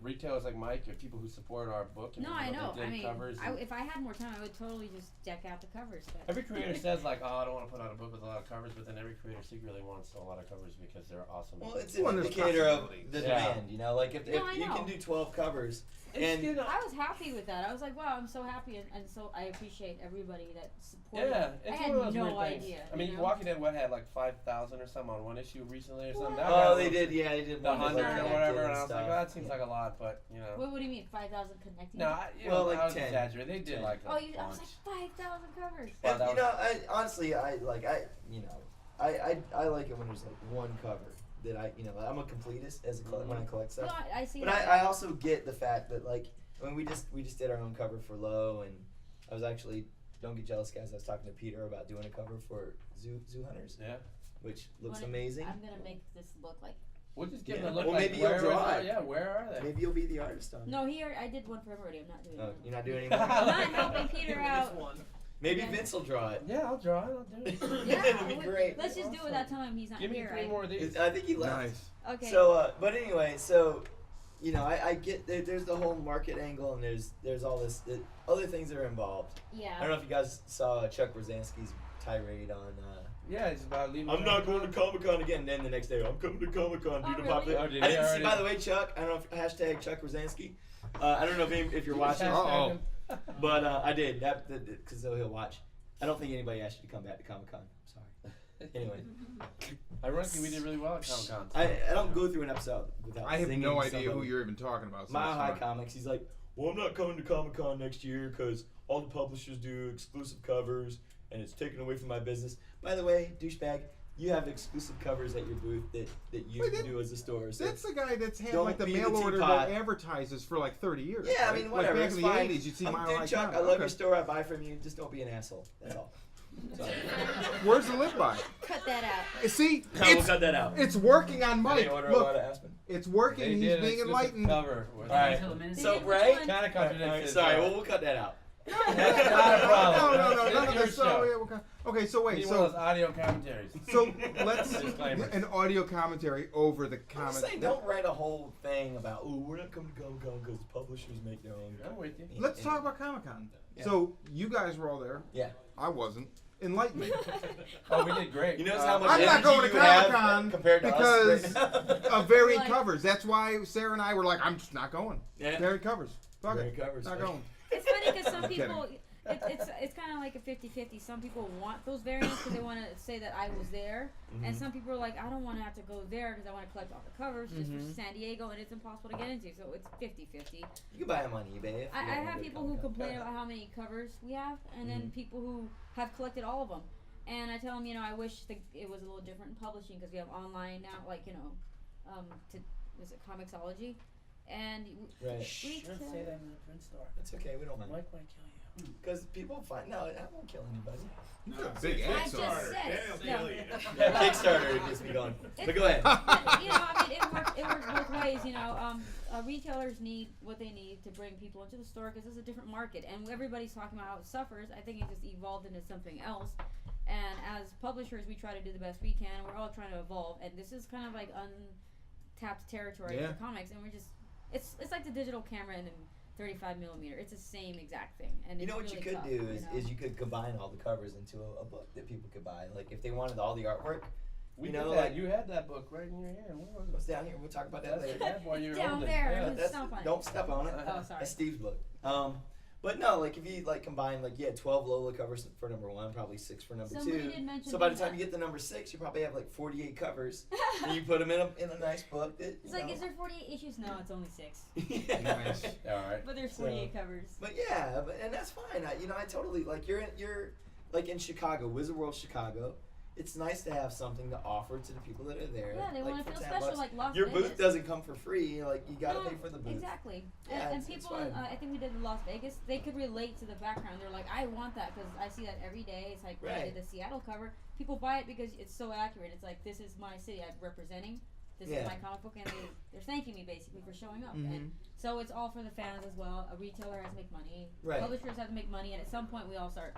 retailers like Mike, or people who support our book. And No, I know. They I did mean, covers. if I had more time, I would totally just deck out the covers. But Every creator says like, oh, I don't want to put out a book with a lot of covers, but then every creator secretly wants a lot of covers because they're awesome. Well, it's Well, an there's indicator of possibilities. the Yeah. demand, you know. Like if No, I you know. can do 12 covers, It's, and you know, I was happy with that. I was like, wow, I'm so happy, and so I appreciate everybody that supported. yeah, I it's had one of those no weird things. idea. I mean, you know? Walking Dead, had like 5,000 or something on one issue recently or something. What? That oh, guy they was did, yeah, they did the one that 100 was or connected whatever, and I was stuff. like, well, that seems like a lot, but you know. What do you mean, 5,000 connecting? No, Well, I like was 10. exaggerating. They did 10. like a Oh, I was bunch. like 5,000 covers. Wow, And, that you was- know, honestly, I like it when there's like one cover that I'm a completist as a when I collect No, stuff. I see But that. I also get the fact that like when we just did our own cover for Low, and I was actually, don't get jealous guys, I was talking to Peter about doing a cover for Zoo Hunters, Yeah. which looks Wanna- amazing. I'm gonna make this look like. We'll just give Yeah. them a look Well, like maybe you'll where draw are it. Yeah, where are they? Maybe you'll be the artist on it. No, I did one for him already. I'm not doing Oh, it. you're not doing any I'm more? not helping Peter out. Maybe Yeah. Vince will draw it. Yeah, I'll draw it. I'll do it. Yeah, It'll be great. Let's just do it that time he's not Give me here. 3 more of these. I think he left. Nice. Okay. So, but anyway, so I get there's the whole market angle, and there's all this other things that are involved. I yeah. don't know if you guys saw Chuck Rosansky's tirade on. Yeah, it's about leaving. I'm not going to Comic Con again. And then the next day, I'm coming to Comic Con. Oh, Due to really? popular. Oh, did I he didn't see. already? By the way, Chuck. I don't know if hashtag Chuck Rosansky. I don't know if you're watching, Uh-oh. but I did that because he'll watch. I don't think anybody asked you to come back to Comic Con. Sorry. Anyway, Ironically, we did really well at Comic Con. I don't go through an episode without. I have singing no idea somebody. who you're even talking about. So Mile that's High fine. Comics. He's like, well, I'm not coming to Comic Con next year because all the publishers do exclusive covers, and it's taken away from my business. By the way, douchebag, you have exclusive covers at your booth that you Wait, do as a store. So That's the guy that's had Don't like the be the mail order teapot. that advertises for like 30 years. yeah, I right? mean, whatever. Like back it's in the fine. 80s, you'd see Mile Dude, High Chuck, Comics. I love Okay. your store. I buy from you. Just don't be an asshole. That's all. Sorry. Where's the lip by? Cut that out. See, No, we'll it's, got that out. it's working on Mike. They order a lot Look, of Aspen. it's working. They He's did an being exclusive enlightened. cover. All right. They So did Ray, one. Kind of all right, contradicted. sorry, we'll cut that out. That's not a problem. No, It's none of your this. So, show. yeah, okay, so We wait, need one of those so audio commentaries. let's Disclaimers. an audio commentary over the I'm just comment. saying, don't write a whole thing about, oh, we're not coming to Comic Con because publishers make their own. I'm with you. Let's talk about Comic Con. Yeah. So you guys were all there. Yeah. I wasn't. Enlighten me. Oh, we did great. You notice how much I'm not energy going to you have Comic-Con compared to because us right now. of varied Like- covers. That's why Sarah and I were like, I'm just not going. Yeah. Varied covers. Fuck Varied it. covers, Not right. going. It's funny because some I'm kidding. people, it's kind of like a 50-50. Some people want those variants because they want to say that I was there, and some people are like, I don't want to have to go there because I want to collect all the covers just for San Diego, and it's impossible to get into. So it's 50-50. You can buy them on eBay. If I you want to have go to people who Comic-Con. complain about how many covers we have, and then people who have collected all of them. And I tell them, I wish it was a little different in publishing because we have online now, like was it Comixology, and Right. we Don't say that in the print store. It's okay. We don't mind. Mike might kill you. Because people find no, I won't kill anybody. You got a big I ass just on. said no. Kickstarter gets me going. But go ahead. But, I mean, it works both ways. Retailers need what they need to bring people into the store because it's a different market, and everybody's talking about how it suffers. I think it just evolved into something else. And as publishers, we try to do the best we can. We're all trying to evolve, and this is kind of like untapped territory Yeah. for comics. And we're just, it's like the digital camera and the 35 millimeter. It's the same exact thing. And You know it's what you really could tough, do you know? is you could combine all the covers into a book that people could buy. Like if they wanted all the artwork, We you did know, that. like You had that book right in your hand. Where was it? what's down here? We'll talk about that later. That's why you're Down holding. there. Yeah. Let's stomp on it. Don't step on it. Oh, sorry. That's Steve's book. But no, like if you like combine 12 Lola covers for number 1, probably 6 for number Somebody 2. did mention So by the that. time you get to number 6, you probably have like 48 covers, and you put them in a nice book. That, It's like, is there 48 issues? No, it's only 6. yeah. Nice. All right. But there's 48 covers. But yeah, and that's fine. I totally like you're like in Chicago, Wizard World Chicago. It's nice to have something to offer to the people that are there. Yeah, they like, want to for feel 10 special, bucks. like Las Your Vegas. booth doesn't come for free. Like you gotta No, pay for the booth. Exactly. Yeah, and it's people, fine. I think we did in Las Vegas, they could relate to the background. They're like, I want that because I see that every day. It's like, when I Right. did the Seattle cover. People buy it because it's so accurate. It's like, this is my city I'm representing. This Yeah. is my comic book, and they're thanking me basically for showing up. Mhm. And so it's all for the fans as well. A retailer has to make money. Right. Publishers have to make money, and at some point we all start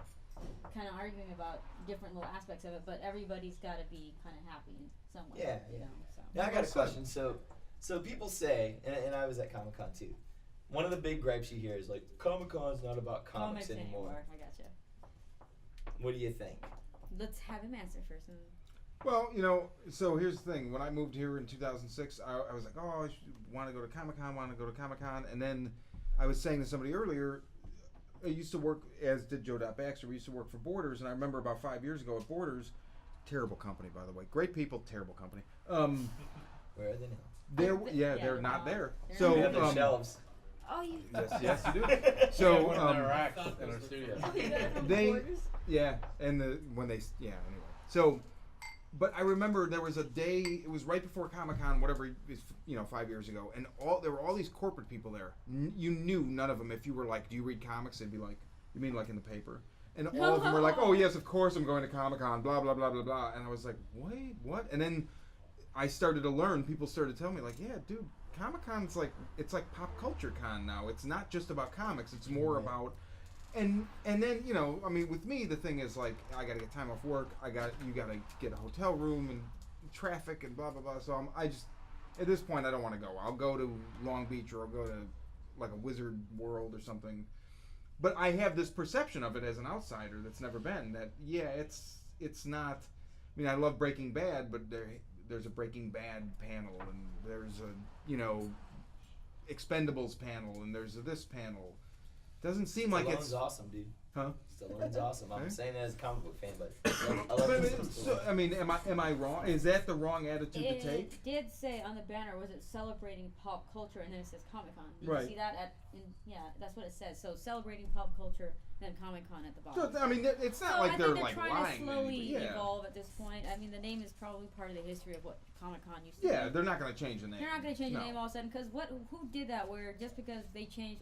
kind of arguing about different little aspects of it, but everybody's got to be kind of happy in some way. Yeah, You yeah. know, so. Now I got a question. So people say, and I was at Comic Con too. One of the big gripes you hear is like, Comic Con's not about comics anymore. I gotcha. What do you think? Let's have him answer first. And Well, so here's the thing. When I moved here in 2006, I was like, oh, I want to go to Comic-Con, and then I was saying to somebody earlier, I used to work, as did Joe Baxter, we used to work for Borders, and I remember about 5 years ago at Borders, terrible company, by the way. Great people, terrible company. Where are they now? They're not there. They're So, We have their shelves. oh, you. yes, you do. So So, one in our racks in our studio. they, yeah, and anyway. So, but I remember there was a day. It was right before Comic-Con, whatever, 5 years ago, and there were all these corporate people there. You knew none of them. If you were like, "Do you read comics?" They'd be like, "You mean like in the paper?" And all of them were like, "Oh yes, of course I'm going to Comic-Con." Blah blah blah blah blah. And I was like, "Wait, what?" And then I started to learn. People started telling me like, "Yeah, dude, Comic-Con's it's like pop culture con now. It's not just about comics. It's more about." And then I mean, with me the thing is like I got to get time off work. You got to get a hotel room and traffic and blah blah blah. So I just at this point I don't want to go. I'll go to Long Beach or I'll go to like a Wizard World or something. But I have this perception of it as an outsider that's never been that it's not. I mean I love Breaking Bad, but there's a Breaking Bad panel and there's a Expendables panel and there's this panel. Doesn't seem like it's awesome, dude. Huh? Stallone's awesome. I'm Huh? saying that as a comic book fan, but I love him. So, I mean, am I wrong? Is that the wrong attitude to take? It did say on the banner, was it celebrating pop culture, and then it says Comic Con. Did Right. you see that? Yeah, that's what it says. So celebrating pop culture, then Comic Con at the bottom. So, I mean, it's not So like I they're think like trying lying. to slowly yeah. evolve at this point. I mean, the name is probably part of the history of what Comic Con used to be. Yeah, they're not going to change the name. They're not going to change No. the name all of a sudden, because who did that where just because they changed,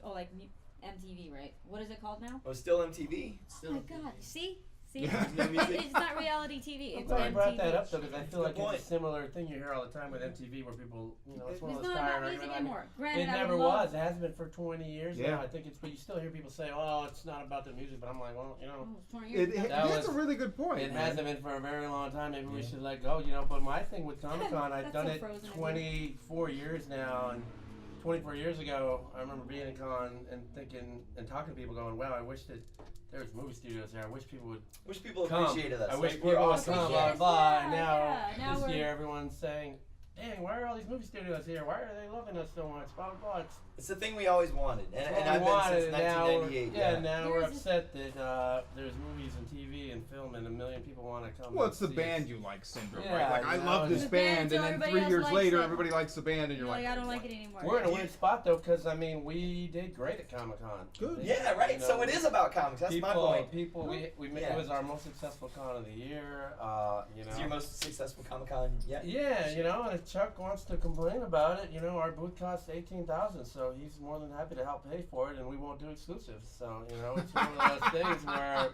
MTV, right? What is it called now? Oh, still MTV. Oh my God! See, Yeah. it's not reality TV. I'm It's glad you brought MTV. that up though, because I feel like Good it's a similar thing you hear all the time with MTV, where people, it's one of It's those not tire about music arguments. anymore. Granted, It I never would love- was. It hasn't been for 20 years Yeah. now. I think it's, but you still hear people say, "Oh, it's not about the music." But I'm like, well, Oh, it's 20 years ago. That's a really good point. it man. hasn't been for a very long time. Maybe we should let go, But my thing with Comic Con, I've That's done so it frozen again. 24 years now, and 24 years ago, I remember being in con and thinking and talking to people, going, "Wow, I wish that there was movie studios there. I wish people would Wish people come. appreciated us. I wish Like, people we're would awesome. come." Appreciate Blah us, blah. yeah, And now, yeah. Now this we're- year, everyone's saying, "Dang, why are all these movie studios here? Why are they loving us so much?" Blah blah. It's It's the thing we always wanted, and what I've we been wanted, since and now 1998. we're, now we're There's a- upset that there's movies and TV and film and a million people want to come. Well, and it's the see band us. you like syndrome, Yeah, right? Like, I you know, love this The band band, till and then everybody 3 else years likes later, it. everybody likes the band, and you're like, I don't like it anymore. We're in a weird spot though, because I mean, we did great at Comic Con. Good. Yeah, right. So it is about comics. That's my point. People, we made, Yeah. it was our most successful con of the year. It's your most successful Comic Con yet. Yeah, and if Chuck wants to complain about it, our booth costs $18,000, so he's more than happy to help pay for it, and we won't do exclusives. So it's one of those things where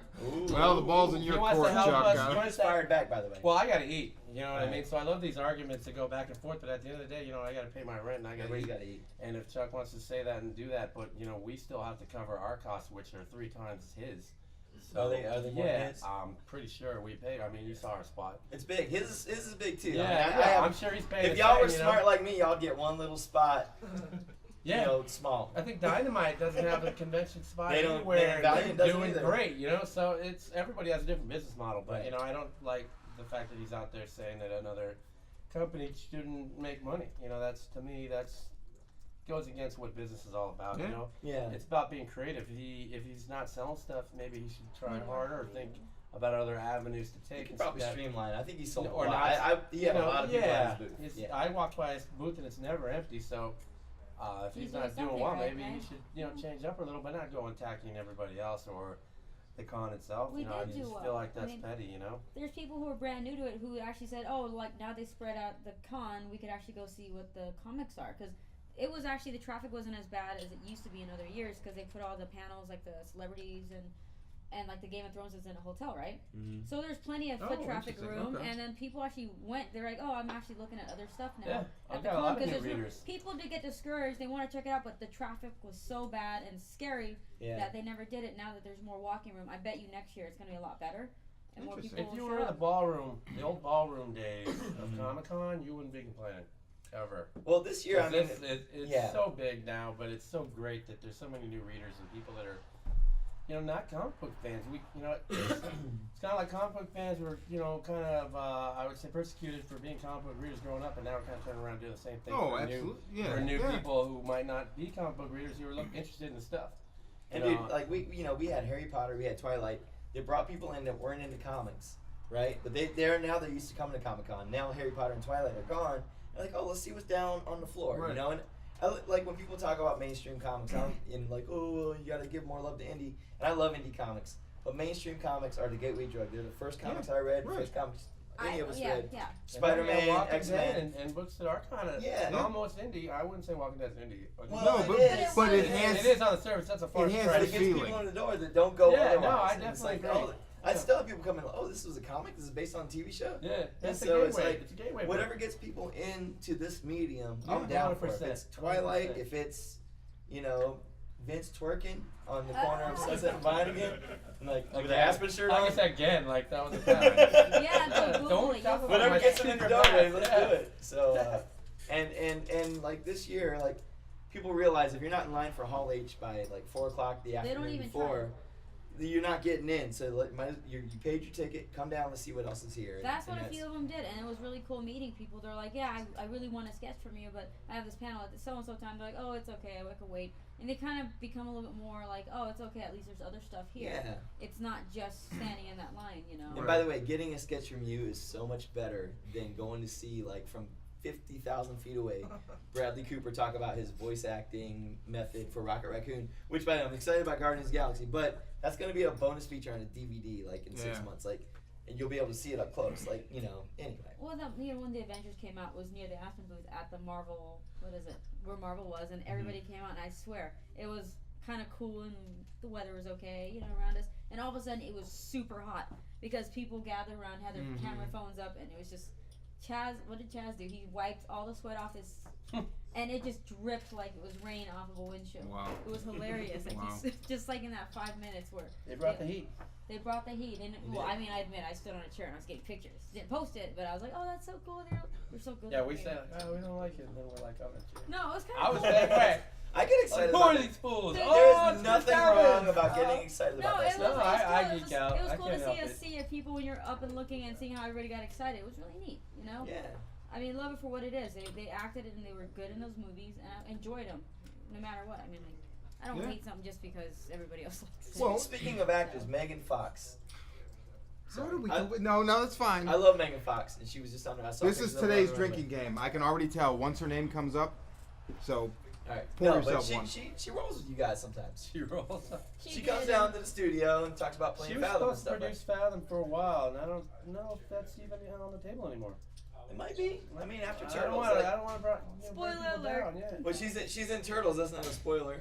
well, the ball's in he your wants court, to help Chuck. us. huh? He wants to- Fired back, by the way. Well, I gotta eat. You know what I Right. mean? So I love these arguments that go back and forth, but at the end of the day, I gotta pay my rent and I gotta Everybody's eat. got to eat. And if Chuck wants to say that and do that, but we still have to cover our costs, which are 3 times his. So Are they more yeah, his? I'm pretty sure we pay. I mean, you saw our spot. It's big. His is big too. Yeah, I mean, yeah, I have- I'm sure he's paying. if the y'all were same, smart like me, y'all get one little spot. yeah. Small. I think Dynamite doesn't have a convention spot They don't- anywhere. Valiant They're doesn't doing either. great, So it's everybody has a different business model, but Right. I don't like the fact that he's out there saying that another company shouldn't make money. That's to me that's goes against what business is all about. Yeah. Yeah. It's about being creative. If he's not selling stuff, maybe he should try harder or think about other avenues to You take. can probably instead- streamline. I think he sold Or a lot. not. He had a lot of people yeah. at his booth. It's- Yeah. I walk by his booth and it's never empty. So if He's he's doing not doing something well, right, maybe he right? should change up a little, but not go attacking everybody else or the con itself. We I did just do well. feel like I that's mean, petty. There's people who are brand new to it who actually said, "Oh, like now they spread out the con, we could actually go see what the comics are." Because it was actually the traffic wasn't as bad as it used to be in other years because they put all the panels like the celebrities and and like the Game of Thrones is in a hotel, right? Mhm. So there's plenty of Oh, foot traffic interesting, room, okay. and then people actually went. They're like, oh, I'm actually looking at other stuff now. Yeah, at I've the got a con, lot of 'cause new there's readers. people did get discouraged. They want to check it out, but the traffic was so bad and scary Yeah. that they never did it. Now that there's more walking room, I bet you next year it's gonna be a lot better, and more Interesting. people If you will were show in the up. ballroom, the old ballroom days of Comic-Con, you wouldn't be complaining. Ever. Well, this year, I mean, It's yeah. so big now, but it's so great that there's so many new readers and people that are, not comic book fans. It's kind of like comic book fans were, kind of, I would say, persecuted for being comic book readers growing up, and now we're kind of turning around and doing the same thing Oh, for absolutely. Yeah. for new yeah. people who might not be comic book readers who are interested in the stuff. And You dude, know, like we had Harry Potter, we had Twilight. They brought people in that weren't into comics, right? But they're used to coming to Comic-Con. Now Harry Potter and Twilight are gone. They're like, oh, let's see what's down on the floor, Right. you know? And like when people talk about mainstream comics, I'm in like, oh, well, you got to give more love to indie. And I love indie comics, but mainstream comics are the gateway drug. They're the first comics I read, right. first comics any of us read. Yeah. Spider-Man, Walking X-Men. Dead and books that are kind of Yeah. almost indie. I wouldn't say Walking Dead's indie. Well, No, it but is. but it It has. it is on the surface. That's a far It has But stretch. it gets feeling. people in the door that don't go Yeah, otherwise. no, I And it's definitely like, agree. I still have people come in like, oh, this was a comic? This is based on a TV show? Yeah, that's so a it's gateway. like, It's a gateway. Whatever gets people into this medium, Yeah, I'm down for it. If 100%, it's Twilight, 100%. if it's, Vince twerking on the corner of Sunset and Vine again, and like with the Aspen shirt I on. guess again, like that was a bad. Yeah, go Google it. talk You'll about Whatever my gets them in the secret doorway, path, let's yeah. do it. So, and like this year, like people realize if you're not in line for Hall H by like 4 o'clock the don't afternoon even before, you're not getting in. So like, you paid your ticket, come down, let's see what else is here. That's what And a few of them did, and it was really cool meeting people. They're like, yeah, I really want to sketch from you, but I have this panel at so-and-so time. They're like, oh, it's okay, I can wait. And they kind of become a little bit more like, oh, it's okay, at least there's other stuff here. Yeah. It's not just standing in that line, And by the way, getting a sketch from you is so much better than going to see like from 50,000 feet away Bradley Cooper talk about his voice acting method for Rocket Raccoon, which by the way, I'm excited about Guardians of the Galaxy, but that's going to be a bonus feature on a DVD like in 6 months, like, and you'll be able to see it up close, like, anyway. Well, when the Avengers came out was near the Aspen booth at the Marvel, where Marvel was, and everybody came out, and I swear, it was kind of cool, and the weather was okay, around us, and all of a sudden it was super hot, because people gathered around, had their camera phones up, and it was just, what did Chaz do? He wiped all the sweat off his, and it just dripped like it was rain off of a windshield. Wow. It was hilarious, like Wow. just like in that 5 minutes where They brought the heat. they brought the heat, and I admit I stood on a chair and I was getting pictures. Didn't post it, but I was like, oh, that's so cool. They're so good. Yeah, we looking. say like, oh, we don't like it, and then we're like, oh, that's true. No, it was kind I of was cool. that way. I get excited Like, who about are these fools? There- Oh, There's it's nothing Chris wrong Evans. about getting excited No, about it that was, stuff. No, it was I cool. geek out. It was I cool can't to help see it. see people when you're up and looking and seeing how everybody got excited. It was really neat, Yeah. I mean, love it for what it is. They acted it and they were good in those movies, and I enjoyed them, no matter what. I mean, like, I don't Yeah. hate something just because everybody else likes it. Well, Speaking of actors, Megan Fox. How do we? I- No, that's fine. I love Megan Fox, and she was just on there. I saw This pictures is of her today's on the runway. drinking game. I can already tell once her name comes up. So All right. Pour No, but yourself one. she rolls with you guys sometimes. She rolls. She comes down to the studio and talks about She playing was Fathom and supposed to stuff. produce Fathom for a while, and I don't know if that's even on the table anymore. It might be. I mean, after I Turtles. don't want like- to. I don't want to bring Spoiler people alert. down, yeah. well, she's in Turtles. That's not a spoiler.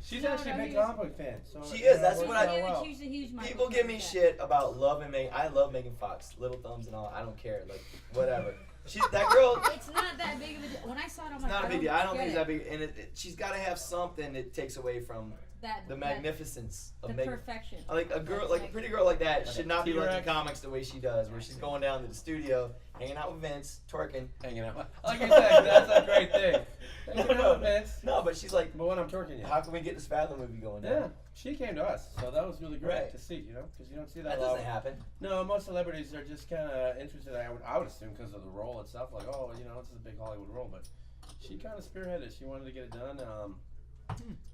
She's No, actually a no, big he was- comic book fan. So She is, that's it what works I- out well. She's a huge Michael People give me fan. shit about loving Megan. I love Megan Fox, little thumbs and all. I don't care. Like whatever. That girl. It's not that big of a deal. When I saw it, I'm It's like, not a big deal. I don't think it's get that big. And she's got to have something that takes away from that the magnificence the of Megan. perfection. Like a girl, That's like a pretty girl like that Like should a not be liking T-Rex. comics the way she does, where she's going down to the studio, hanging out with Vince, twerking. Hanging out. Like you said, that's a great thing. No, Hanging out with Vince. No, but she's like, But when I'm twerking, yeah. how can we get this Fathom movie going? Yeah, Down? she came to us, so that was really great Right. to see, because you don't see That that a lot. doesn't happen. No, most celebrities are just kind of interested. I would assume because of the role itself, like, oh, this is a big Hollywood role, but she kind of spearheaded. She wanted to get it done.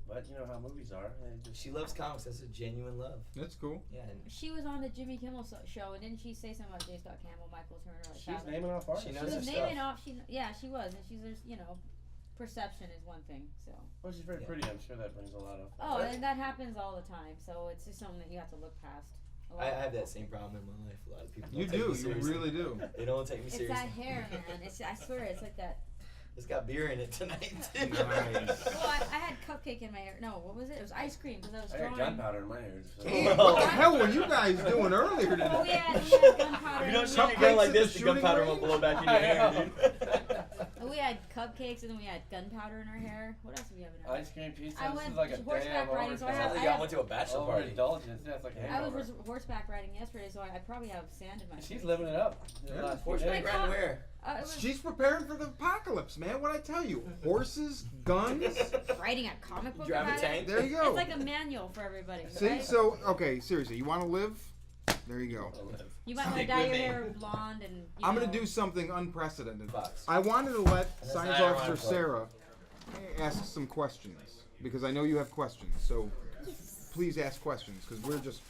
But you know how movies are. She loves comics. That's a genuine love. That's cool. Yeah. And She was on the Jimmy Kimmel show, and didn't she say something about J. Scott Campbell, Michael Turner, like She's Fathom? naming off artists. She She knows was her naming stuff. off. She was, and there's perception is one thing. So. Well, she's very Yeah. pretty. I'm sure that brings a lot of. Oh, and that happens all the time. So it's just something that you have to look past. a lot. I have that same problem in my life. A lot of people. You don't take do. me You seriously. really do. They don't take me It's seriously. that hair, man. I swear, it's like that. It's got beer in it tonight. Nice. Well, I had cupcake in my hair. No, what was it? It was ice cream because I was I drawing. got gunpowder in my hair. So. Damn, what the hell were you guys doing earlier today? Oh, we had gunpowder. If you don't in shoot the- your gun Cupcakes like at this, the the gunpowder shooting won't blow back in your hair, dude. We had cupcakes and then we had gunpowder in our hair. What else did we have in our hair? Ice cream pizza. I this went is like a horseback day of riding, so I Sounds have- like y'all went to a bachelor party. overindulgence. Yeah, it's like a I was hangover. horseback riding yesterday, so I probably have sand in my She's face. living it up. The Yeah. last few Horseback days. riding where? It was She's preparing for the apocalypse, man. What I tell you? Horses, guns. writing a comic book Drive a about tank? it. There you go. It's like a manual for everybody. See, right? so okay, seriously, you want to live? There you go. You might want to Good dye your name. hair blonde and. I'm gonna do something unprecedented. Fox. I wanted to let That's Science not Officer ironic. Sarah ask some questions because I know you have questions. So please ask questions because we're just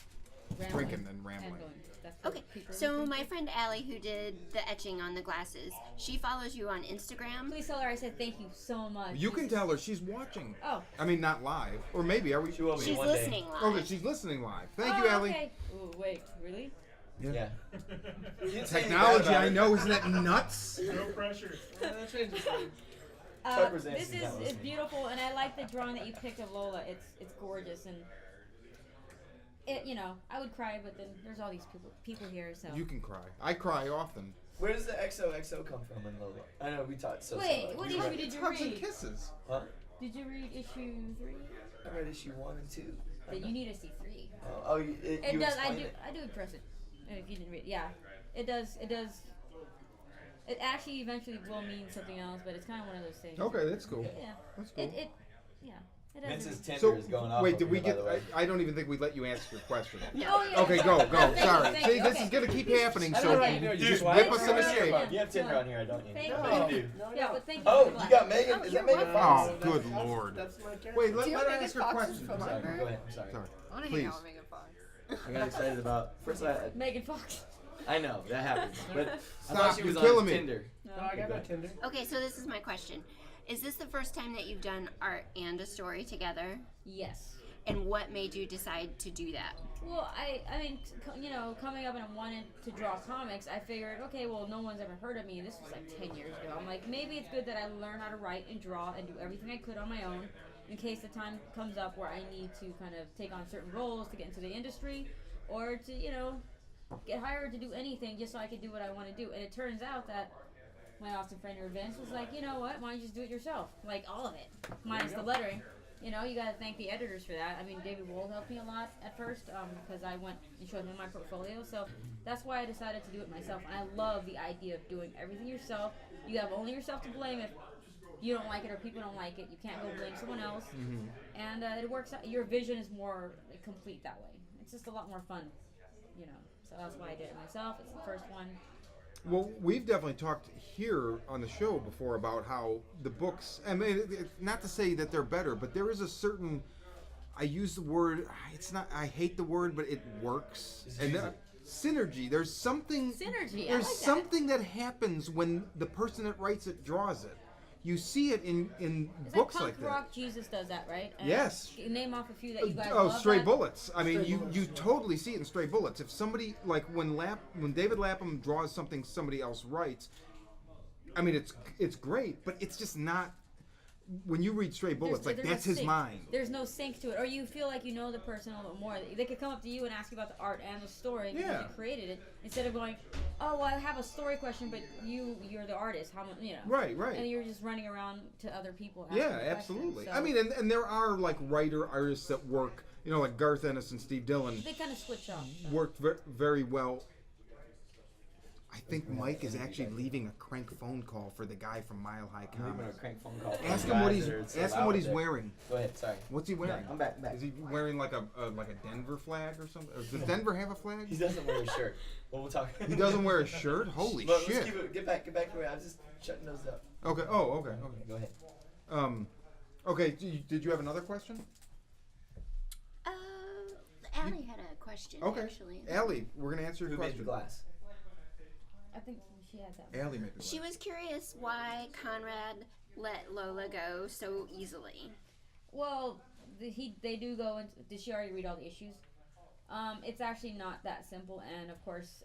drinking and rambling. That's what Okay, people so think. my friend Allie, who did the etching on the glasses, she follows you on Instagram. Please tell her I said thank you so much. You can tell her she's watching. Oh. I mean, not live, or maybe are we? She will be She's one day. listening live. Okay, she's listening live. Thank Oh, you, Allie. Okay. Ooh, wait, really? Yeah. You didn't say anything bad Technology, about I it. know, isn't that nuts? No pressure. Chuck was This answering that is listening. beautiful, and I like the drawing that you picked of Lola. It's gorgeous, and it I would cry, but then there's all these people here, so. You can cry. I cry often. Where does the XOXO come from in Lola? I know we talked so. Wait, what issue did you Hugs and read? kisses. Huh? Did you read issue 3? I read issue 1 and 2. Then you need to see 3. Oh, you It you does. explained it. I do address it. If you didn't read, yeah, it does. It does. It actually eventually will mean something else, but it's kind of one of those things. Okay, that's cool. Yeah. That's cool. Yeah. It does. Vince's Tinder So, is going off. wait, over did we here, by get? the way. I don't even think we let you answer your question. Oh, yeah. Okay, go. Thank you, Sorry. thank See, you, this okay. is gonna keep happening. I So don't know how Okay. you do it. You Dude, just whip wipe us it in the out. shape. You have Tinder on here, I don't you? Thank No, you. do. no, Yeah, no. but thank you. Oh, for the you glass. got Megan. Oh, Is you're that Megan welcome. Fox? Oh, good lord. That's my character. Wait, Do you let her have ask her Megan Fox's question. phone Sorry, number? go ahead. I'm sorry. Sorry. I want to Please. hang out with Megan Fox. I got excited about. First, Megan Fox. I know that happens, but I Stop, thought she you're was on killing me. Tinder. No, I got no Tinder. Okay, so this is my question. Is this the first time that you've done art and a story together? Yes. And what made you decide to do that? Well, I mean, coming up and I wanted to draw comics, I figured, okay, well, no one's ever heard of me. This was like 10 years ago. I'm like, maybe it's good that I learn how to write and draw and do everything I could on my own in case the time comes up where I need to kind of take on certain roles to get into the industry or to, get hired to do anything just so I could do what I want to do. And it turns out that my Austin friend Vince was like, you know what, why don't you just do it yourself? Like, all of it, minus the lettering. You gotta thank the editors for that. I mean, David Wold helped me a lot at first because I went and showed him my portfolio. So that's why I decided to do it myself. And I love the idea of doing everything yourself. You have only yourself to blame if you don't like it or people don't like it. You can't go blame someone else. And it works out. Your vision is more complete that way. It's just a lot more fun, So that's why I did it myself. It's the first one. Well, we've definitely talked here on the show before about how the books, I mean, not to say that they're better, but there is a certain, I use the word, it's not, I hate the word, but it works. And synergy, there's something, Synergy, I there's like that. something that happens when the person that writes it draws it. You see it in It's books like like Punk that. Rock Jesus does that, right? And Yes. Name off a few that you guys Oh, love. Stray that. Bullets. I mean, you totally see it in Stray Bullets. If somebody, like when David Lapham draws something somebody else writes, I mean, it's great, but it's just not. When you read Stray Bullets, There's that's no his sync. mind. There's no sync to it, or you feel like you know the person a little bit more. They could come up to you and ask you about the art and the story because Yeah. you created it, instead of going, "Oh, well, I have a story question, but you're the artist. How much, Right, right. And you're just running around to other people. Asking Yeah, questions. absolutely. So I mean, and there are like artists that work, like Garth Ennis and Steve Dillon they kind of switch off. So. worked very well. I think Mike is actually leaving a crank phone call for the guy from Mile High I'm leaving a Comics. crank phone call. Ask from him what guys he's that are so ask him loud what he's there. wearing. Go ahead. Sorry. What's he wearing? I'm back. Is he wearing like a Denver flag or something? Or does Denver have a flag? He doesn't wear a shirt. Well, we'll talk. He doesn't wear a shirt? Holy But shit. Let's keep it, get back to where I was just shutting those up. Okay. Oh, okay. Okay. Go ahead. Okay. Did you have another question? Allie had a question, Okay. actually. Allie, we're gonna answer your Who made question. the glass? I think she had that. Allie made the She was curious why Conrad let Lola go so easily. Well, they do go into. Did she already read all the issues? It's actually not that simple, and of course,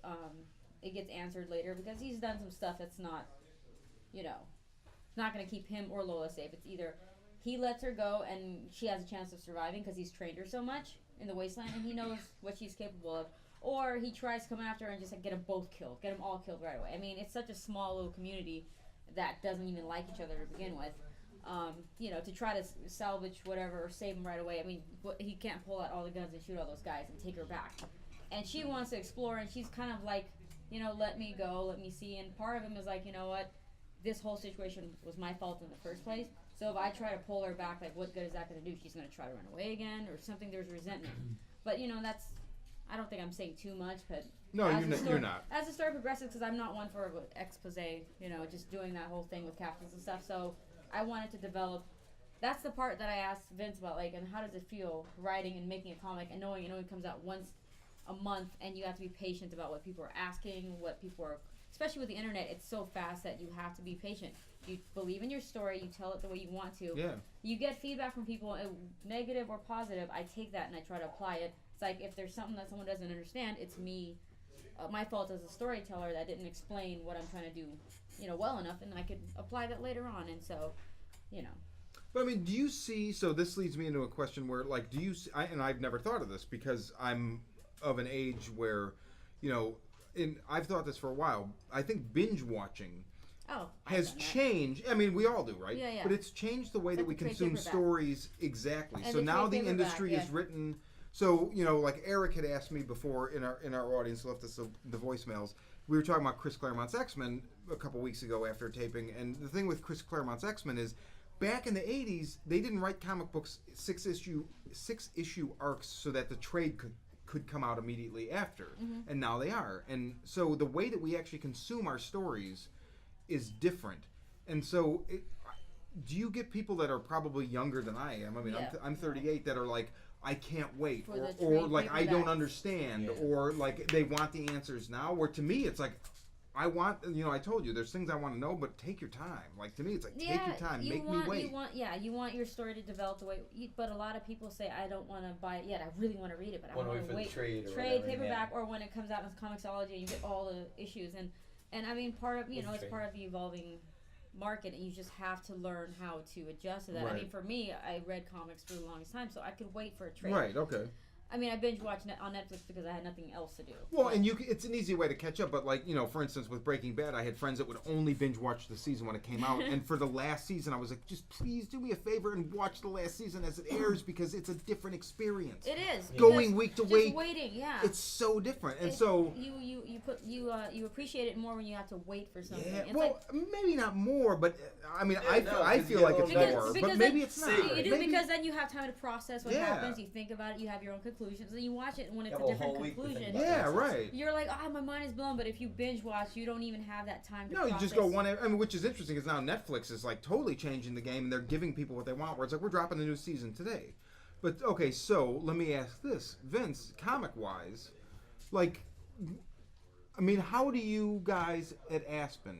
it gets answered later because he's done some stuff that's not, not going to keep him or Lola safe. It's either he lets her go and she has a chance of surviving because he's trained her so much in the wasteland and he knows what she's capable of, or he tries to come after her and just like, get them both killed, get them all killed right away. I mean, it's such a small little community that doesn't even like each other to begin with. You know, to try to salvage whatever or save him right away. I mean, he can't pull out all the guns and shoot all those guys and take her back. And she wants to explore, and she's kind of like, you know, let me go, let me see. And part of him is like, you know what, this whole situation was my fault in the first place. So if I try to pull her back, like, what good is that going to do? She's going to try to run away again or something. There's resentment. But, you know, that's, I don't think I'm saying too much, but No, you're not. As the story progresses, because I'm not one for expose, you know, just doing that whole thing with captains and stuff. So I wanted to develop. That's the part that I asked Vince about, like, and how does it feel writing and making a comic and knowing it comes out once a month, and you have to be patient about what people are asking, what people are, especially with the internet, it's so fast that you have to be patient. You believe in your story, you tell it the way you want to. Yeah. You get feedback from people, negative or positive. I take that and I try to apply it. It's like if there's something that someone doesn't understand, it's me, my fault as a storyteller that didn't explain what I'm trying to do, you know, well enough, and I could apply that later on. And so, you know. But I mean, do you see? So this leads me into a question where, like, do you? And I've never thought of this because I'm of an age where, you know, I've thought this for a while. I think binge watching has changed. I mean, we all do, right? Yeah, yeah. But it's changed the way that we consume stories. Exactly. And so now the industry paperback, is written. So, you know, like Eric had asked me before in our audience, left us the voicemails. We were talking about Chris Claremont's X-Men a couple weeks ago after taping, and the thing with Chris Claremont's X-Men is, back in the 80s, they didn't write comic books six issue arcs so that the trade could come out immediately after, and now they are. And so the way that we actually consume our stories is different. And so, do you get people that are probably younger than I am? I mean, I'm 38 that are like, I can't wait, or like I don't understand, or like they want the answers now. Where to me, it's like, I want, you know, I told you, there's things I want to know, but take your time. Like, to me, it's like, take your time, make me wait. You want your story to develop the way, but a lot of people say, I don't want to buy it yet. I really want to read it, but I want to wait. Trade, paperback, or when it comes out in Comixology and you get all the issues. And I mean, part of, it's part of the evolving market, and you just have to learn how to adjust to that. Right. I mean, for me, I read comics for the longest time, so I could wait for a trade. Right, okay. I mean, I binge watched on Netflix because I had nothing else to do. Well, and it's an easy way to catch up, but like, you know, for instance, with Breaking Bad, I had friends that would only binge watch the season when it came out, and for the last season, I was like, just please do me a favor and watch the last season as it airs, because it's a different experience. It is. Going week to week. Waiting, yeah. It's so different, and so you appreciate it more when you have to wait for something. Yeah, it's well, like, maybe not more, but I mean, I feel you like it's don't more, because but maybe it's not. You do, Maybe, because then you have time to process what Yeah. happens. You think about it. You have your own conclusions, and you watch it when it's You a have a different whole week to think conclusion. about Yeah, right. You're like, my mind is blown. But if you binge watch, you don't even have that time to No, process. you just go one. I mean, which is interesting, is now Netflix is like totally changing the game, and they're giving people what they want. Where it's like, we're dropping the new season today. But okay, so let me ask this, Vince, comic-wise, like, I mean, how do you guys at Aspen?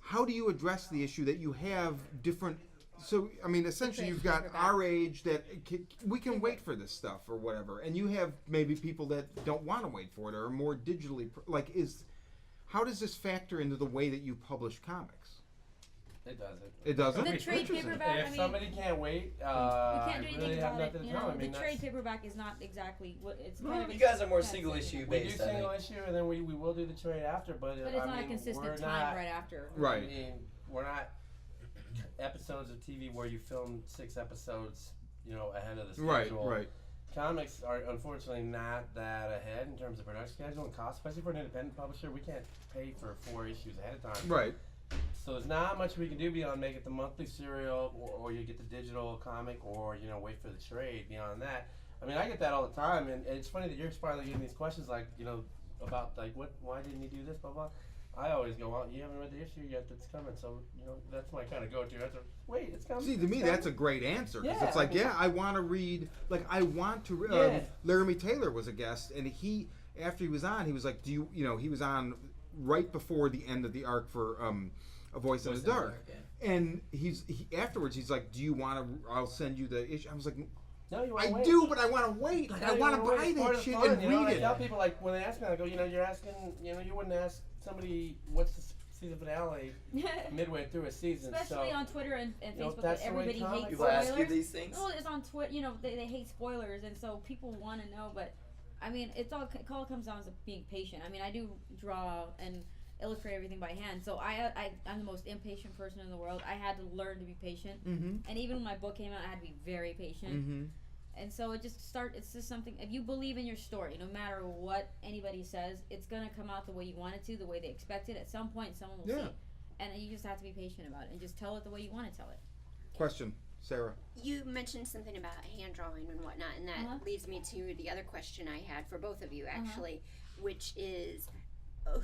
How do you address the issue that you have different? So, I mean, essentially, you've got our age that we can wait for this stuff or whatever, and you have maybe people that don't want to wait for it or are more digitally how does this factor into the way that you publish comics? It doesn't. It doesn't. The trade paperback. If somebody can't wait, we can't do I anything really have about it. nothing to You tell know, them. I mean, the trade paperback is not exactly what it's. Kind of You guys are more expensive. single issue we do based. I single think. issue, and then we will do the trade after. But But it's I not mean, a consistent we're time not, right after. Right. I mean, we're not episodes of TV where you film 6 episodes, you know, ahead of the schedule. Right. Comics are unfortunately not that ahead in terms of production schedule and cost, especially for an independent publisher. We can't pay for 4 issues ahead of time. Right. So there's not much we can do beyond make it the monthly serial, or you get the digital comic, or you know, wait for the trade. Beyond that, I mean, I get that all the time, and it's funny that you're finally getting these questions, like, you know, about like why didn't you do this, blah blah. I always go, well, you haven't read the issue yet that's coming, so you know that's my kind of go-to answer. Wait, it's coming. See, to me, that's a great answer, because it's like, I want to read, like, I want to. Laramie Taylor was a guest, and he, after he was on, he was like, he was on right before the end of the arc for A Voice in the Dark, and afterwards he's like, do you want to? I'll send you the issue. I was like, no, you I wait. do, but I want to wait. Like, I want to buy that shit and read it. I tell people, like, when they ask me, I go, you're asking, you wouldn't ask somebody what's the season finale midway through a season. Especially so, on Twitter and you know, Facebook, that's that the way everybody comics hates People spoilers. ask you these things. No, it's on Twitter. You know, they hate spoilers, and so people want to know. But I mean, it all comes down to being patient. I mean, I do draw and illustrate everything by hand, so I'm the most impatient person in the world. I had to learn to be patient, and even when my book came out, I had to be very patient. And so it's just something, if you believe in your story, no matter what anybody says, it's going to come out the way you want it to, the way they expect it. At some point, someone will see. And you just have to be patient about it and just tell it the way you want to tell it. Question, Sarah. You mentioned something about hand drawing and whatnot, and that leads me to the other question I had for both of you, actually, which is,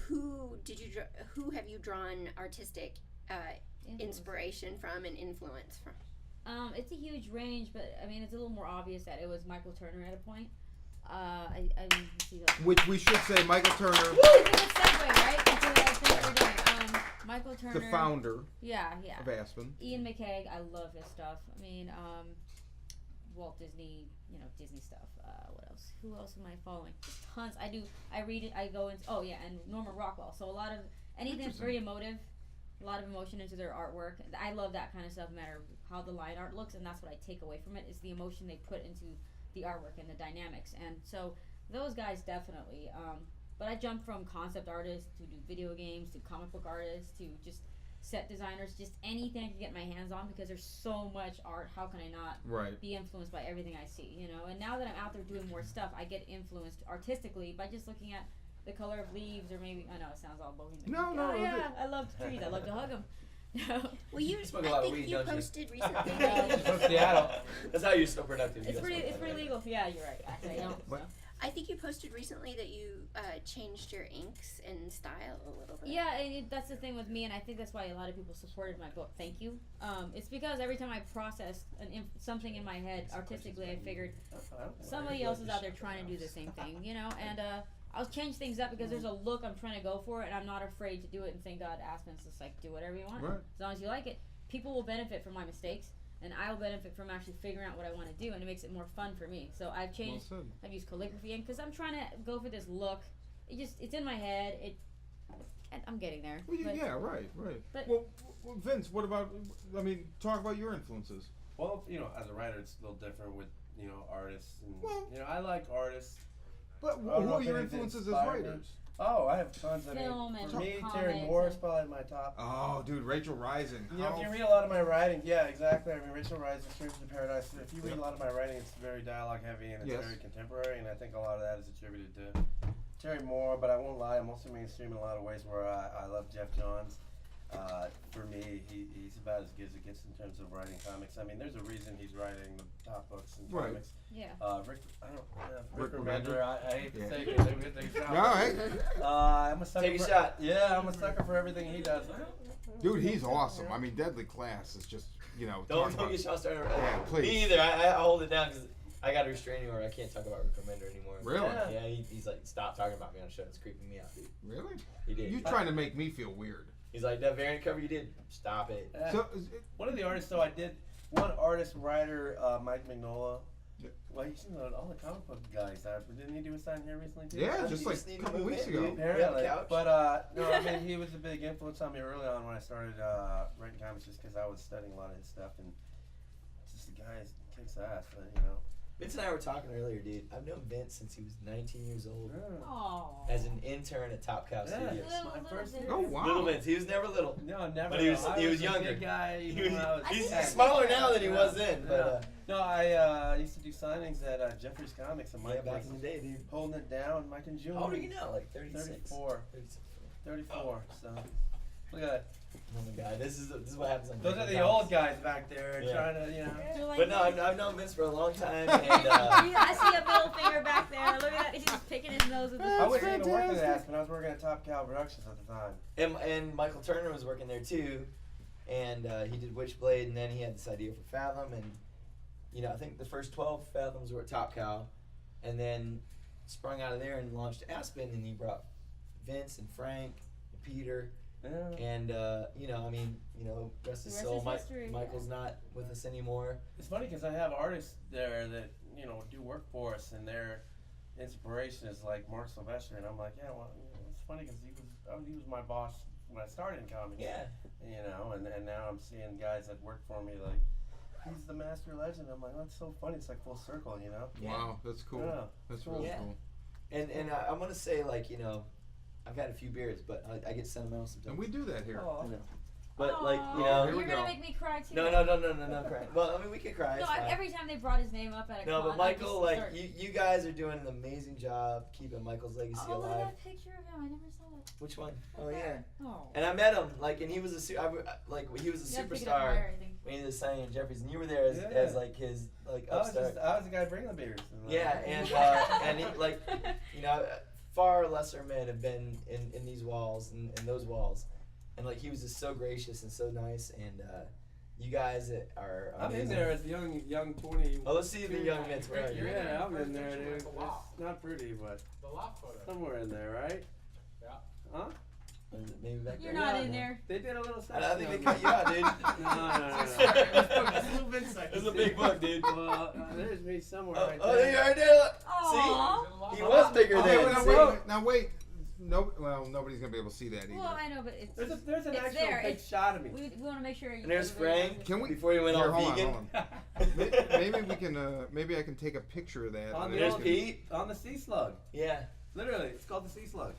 who have you drawn artistic inspiration from and influence from? It's a huge range, but I mean, it's a little more obvious that it was Michael Turner at a point. Which we should say, Michael Turner. Woo! It's a good segue, right? Into the thing we're doing. Michael Turner. The founder. Yeah. Of Aspen. Ian McCaig, I love his stuff. I mean, Walt Disney, Disney stuff. What else? Who else am I following? Tons. I read it. I go into. Oh yeah, and Norman Rockwell. So a lot of anything that's very emotive. A lot of emotion into their artwork. I love that kind of stuff, no matter how the line art looks, and that's what I take away from it, is the emotion they put into the artwork and the dynamics. And so those guys definitely. But I jumped from concept artists to do video games to comic book artists to just set designers, just anything I can get my hands on, because there's so much art. How can I not be influenced by everything I see, And now that I'm out there doing more stuff, I get influenced artistically by just looking at the color of leaves, or maybe I know it sounds all bohemian. No, yeah, I love trees. I love to hug them. Well, you smoke a lot of think weed, you don't you? posted recently. From Seattle. That's how you're so productive. It's pretty legal. Yeah, you're right. Actually, I don't. So. I think you posted recently that you changed your inks and style a little bit. Yeah, and that's the thing with me, and I think that's why a lot of people supported my book. Thank you. It's because every time I processed something in my head artistically, I figured somebody else is out there trying to do the same thing, and I'll change things up because there's a look I'm trying to go for, and I'm not afraid to do it. And thank God, Aspen's just like, do whatever you want. Right. As long as you like it. People will benefit from my mistakes, and I'll benefit from actually figuring out what I want to do, and it makes it more fun for me. So I've changed. I've used calligraphy ink because I'm trying to go for this look. It's in my head. I'm getting there. Well, yeah, right. But, well, Vince, what about? I mean, talk about your influences. Well, as a writer, it's a little different with artists, and I like artists. But who are your influences as writers? Oh, I have tons. Film and for me, comics Terry Moore's probably my top. Oh, dude, Rachel Rising. If you read a lot of my writing, yeah, exactly. I mean, Rachel Rising, Strangers in Paradise. If you read a lot of my writing, it's very dialogue heavy and it's very contemporary, and I think a lot of that is attributed to Terry Moore. But I won't lie, I'm also mainstream in a lot of ways where I love Jeff Johns. For me, he's about as good as it gets in terms of writing comics. I mean, there's a reason he's writing the top books in comics. Yeah. Rick Remender. I hate to say it. I'm a sucker. Take a shot. Yeah, I'm a sucker for everything he does. Dude, he's awesome. I mean, Deadly Class is just, Don't get shot started. Yeah, please. Me either. I hold it down because I got a restraining order. I can't talk about Rick Remender anymore. Really? Yeah, he's like, stop talking about me on the show. It's creeping me out, dude. Really? He did. You're trying to make me feel weird. He's like, that variant cover you did, stop it. So, one of the artists, though, I did, one artist, writer, Mike Mignola. Well, he's all the comic book guys. Didn't he do a sign here recently, too? Yeah, just like a couple weeks ago. Apparently. But, no, I mean, he was a big influence on me early on when I started writing comics, just because I was studying a lot of his stuff, and just the guy kicks ass, Vince and I were talking earlier, dude. I've known Vince since he was 19 years old. Aww. As an intern at Top Cow Studios. Oh, wow. Little Vince. He was never little. No, never. But he was younger. Big guy. He's smaller now than he was then. But no, I used to do signings at Jeffrey's Comics, and Mike back in the day, dude. Holding it down, Mike and June. How old are you now? Like 36? 34. 34. So look at that. Oh my God, this is what happens on Those are the old guys back there trying to, But no, I've known Vince for a long time, and I see a middle finger back there. Look at that. He's just picking his nose with I wasn't even working at Aspen. I was working at Top Cow Productions at the time. And Michael Turner was working there too, and he did Witchblade, and then he had this idea for Fathom, and I think the first 12 Fathoms were at Top Cow, and then sprung out of there and launched Aspen, and he brought Vince and Frank and Peter. Yeah. And rest his soul. Michael's not with us anymore. It's funny because I have artists there that do work for us, and their inspiration is like Mark Sylvester, and I'm like, yeah, well, it's funny because he was my boss when I started in comics. Yeah. You know, and now I'm seeing guys that work for me like, he's the master legend. I'm like, oh, that's so funny. It's like full circle, you know? Yeah. Wow, that's cool. Yeah. That's Cool. really Yeah. cool. And I want to say, like, you know, I've had a few beers, but I get sentimental sometimes. And we do that here. Oh, I know. But, like, you Aw, know. Here we you're gonna go. make me cry too. No, cry. Well, I mean, we could cry. No, it's fine. every time they brought his name up at a No, con, but I just Michael, like, start- you guys are doing an amazing job keeping Michael's legacy Oh, look at alive. that picture of him. I never saw it. Which one? Oh, Right yeah. there. Oh. And I met him, like, and he was he was a You have to pick it up superstar higher, I think. when he was signing in Jeffries, and you were there as, Yeah. as like, his, like, I was upstart. the guy bringing the beers. Yeah, and he, like, you know, far lesser men have been in these walls and those walls, and like he was just so gracious and so nice, and you guys are I'm amazing. in there as young 20. Oh, let's see the young mints. Where are you? Yeah, I'm in there, First dude. picture with the loft. It's not pretty, but The loft photo. somewhere in there, right? Yeah. Huh? Maybe back You're there. not Yeah. in there. They did a little I don't think they stuff. cut you out, dude. No. It's a big book, dude. Well, there's me somewhere Oh, right oh, there. there you are, there. Aw. See, he was bigger Oh, then. wait, now See? wait. Now wait. No, well, nobody's gonna be able to see that either. Well, I know, but it's There's an It's actual there. big It's- shot of me. we want to make sure. And there's everybody Frank. knows it. Can we? Before you went Here, all hold vegan. on, hold on. Maybe we can. Maybe I can take a picture of that. On and the then There's old we can- Pete. On the sea slug. Yeah. Literally, it's called the sea slug.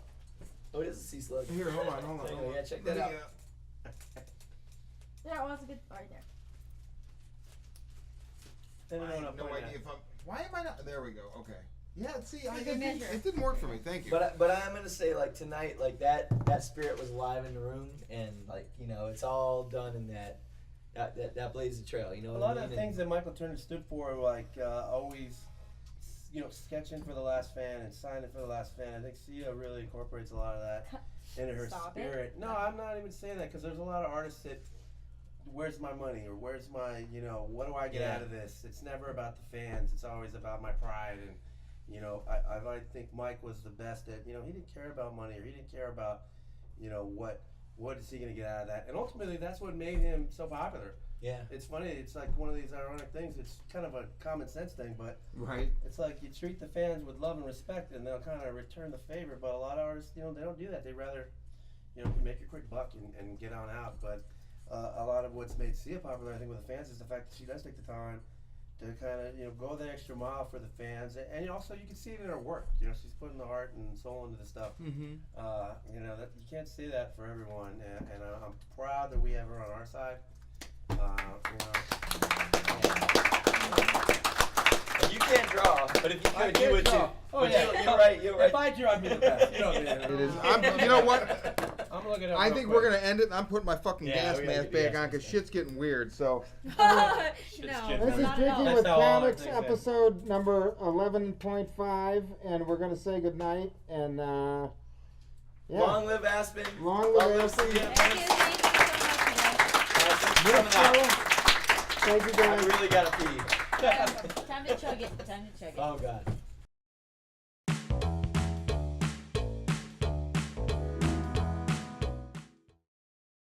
Oh, it is a sea slug. Here, hold on, hold on. There you Hold go. on. Yeah, check Let that me, out. Yeah, well, that's a good right there. They don't know I what have I'm no pointing idea at. if I'm. Why am I not? There we go. Okay. Yeah. See, a good measure. it didn't work for me. Thank you. But I'm gonna say, like, tonight, like that spirit was alive in the room, and like, you know, it's all done in that blazed the trail. You know A what lot I of mean? the things that Michael Turner stood for, like always, you know, sketching for the last fan and signing for the last fan. I think Siya really incorporates a lot of that into her Stop it. spirit. No, I'm not even saying that because there's a lot of artists that, where's my money or where's my, you know, what do I get Yeah. out of this? It's never about the fans. It's always about my pride. And, you know, I think Mike was the best at, you know, he didn't care about money or he didn't care about, you know, what is he going to get out of that? And ultimately, that's what made him so popular. Yeah. It's funny. It's like one of these ironic things. It's kind of a common sense thing, but Right. it's like you treat the fans with love and respect, and they'll kind of return the favor. But a lot of artists, you know, they don't do that. They rather, you know, make a quick buck and get on out. But a lot of what's made Siya popular, I think, with the fans is the fact that she does take the time to kind of, you know, go the extra mile for the fans. And also, you can see it in her work. You know, she's putting the heart and soul into the stuff. Mm-hmm. You know, that you can't say that for everyone. And I'm proud that we have her on our side. You know. You can't draw, but if you I could, can't you would draw. too. Oh, But yeah. you're right. You're right. If I drew, I'd be the best. You know, It is. You know what? I'm looking at. I think we're gonna end it. I'm putting my fucking Yeah, gas we gotta mask get the back gas on because mask shit's getting weird. So No, getting This is not Drinking at all. That's with how all our Comics, things end. episode number 11.5, and we're gonna say goodnight. And yeah, Long live Aspen. Long live Aspen. Siya. Thank you so much, Thanks for coming out. thank you I guys. really gotta pee. guys. Time to chug it. Time to chug it. Oh God.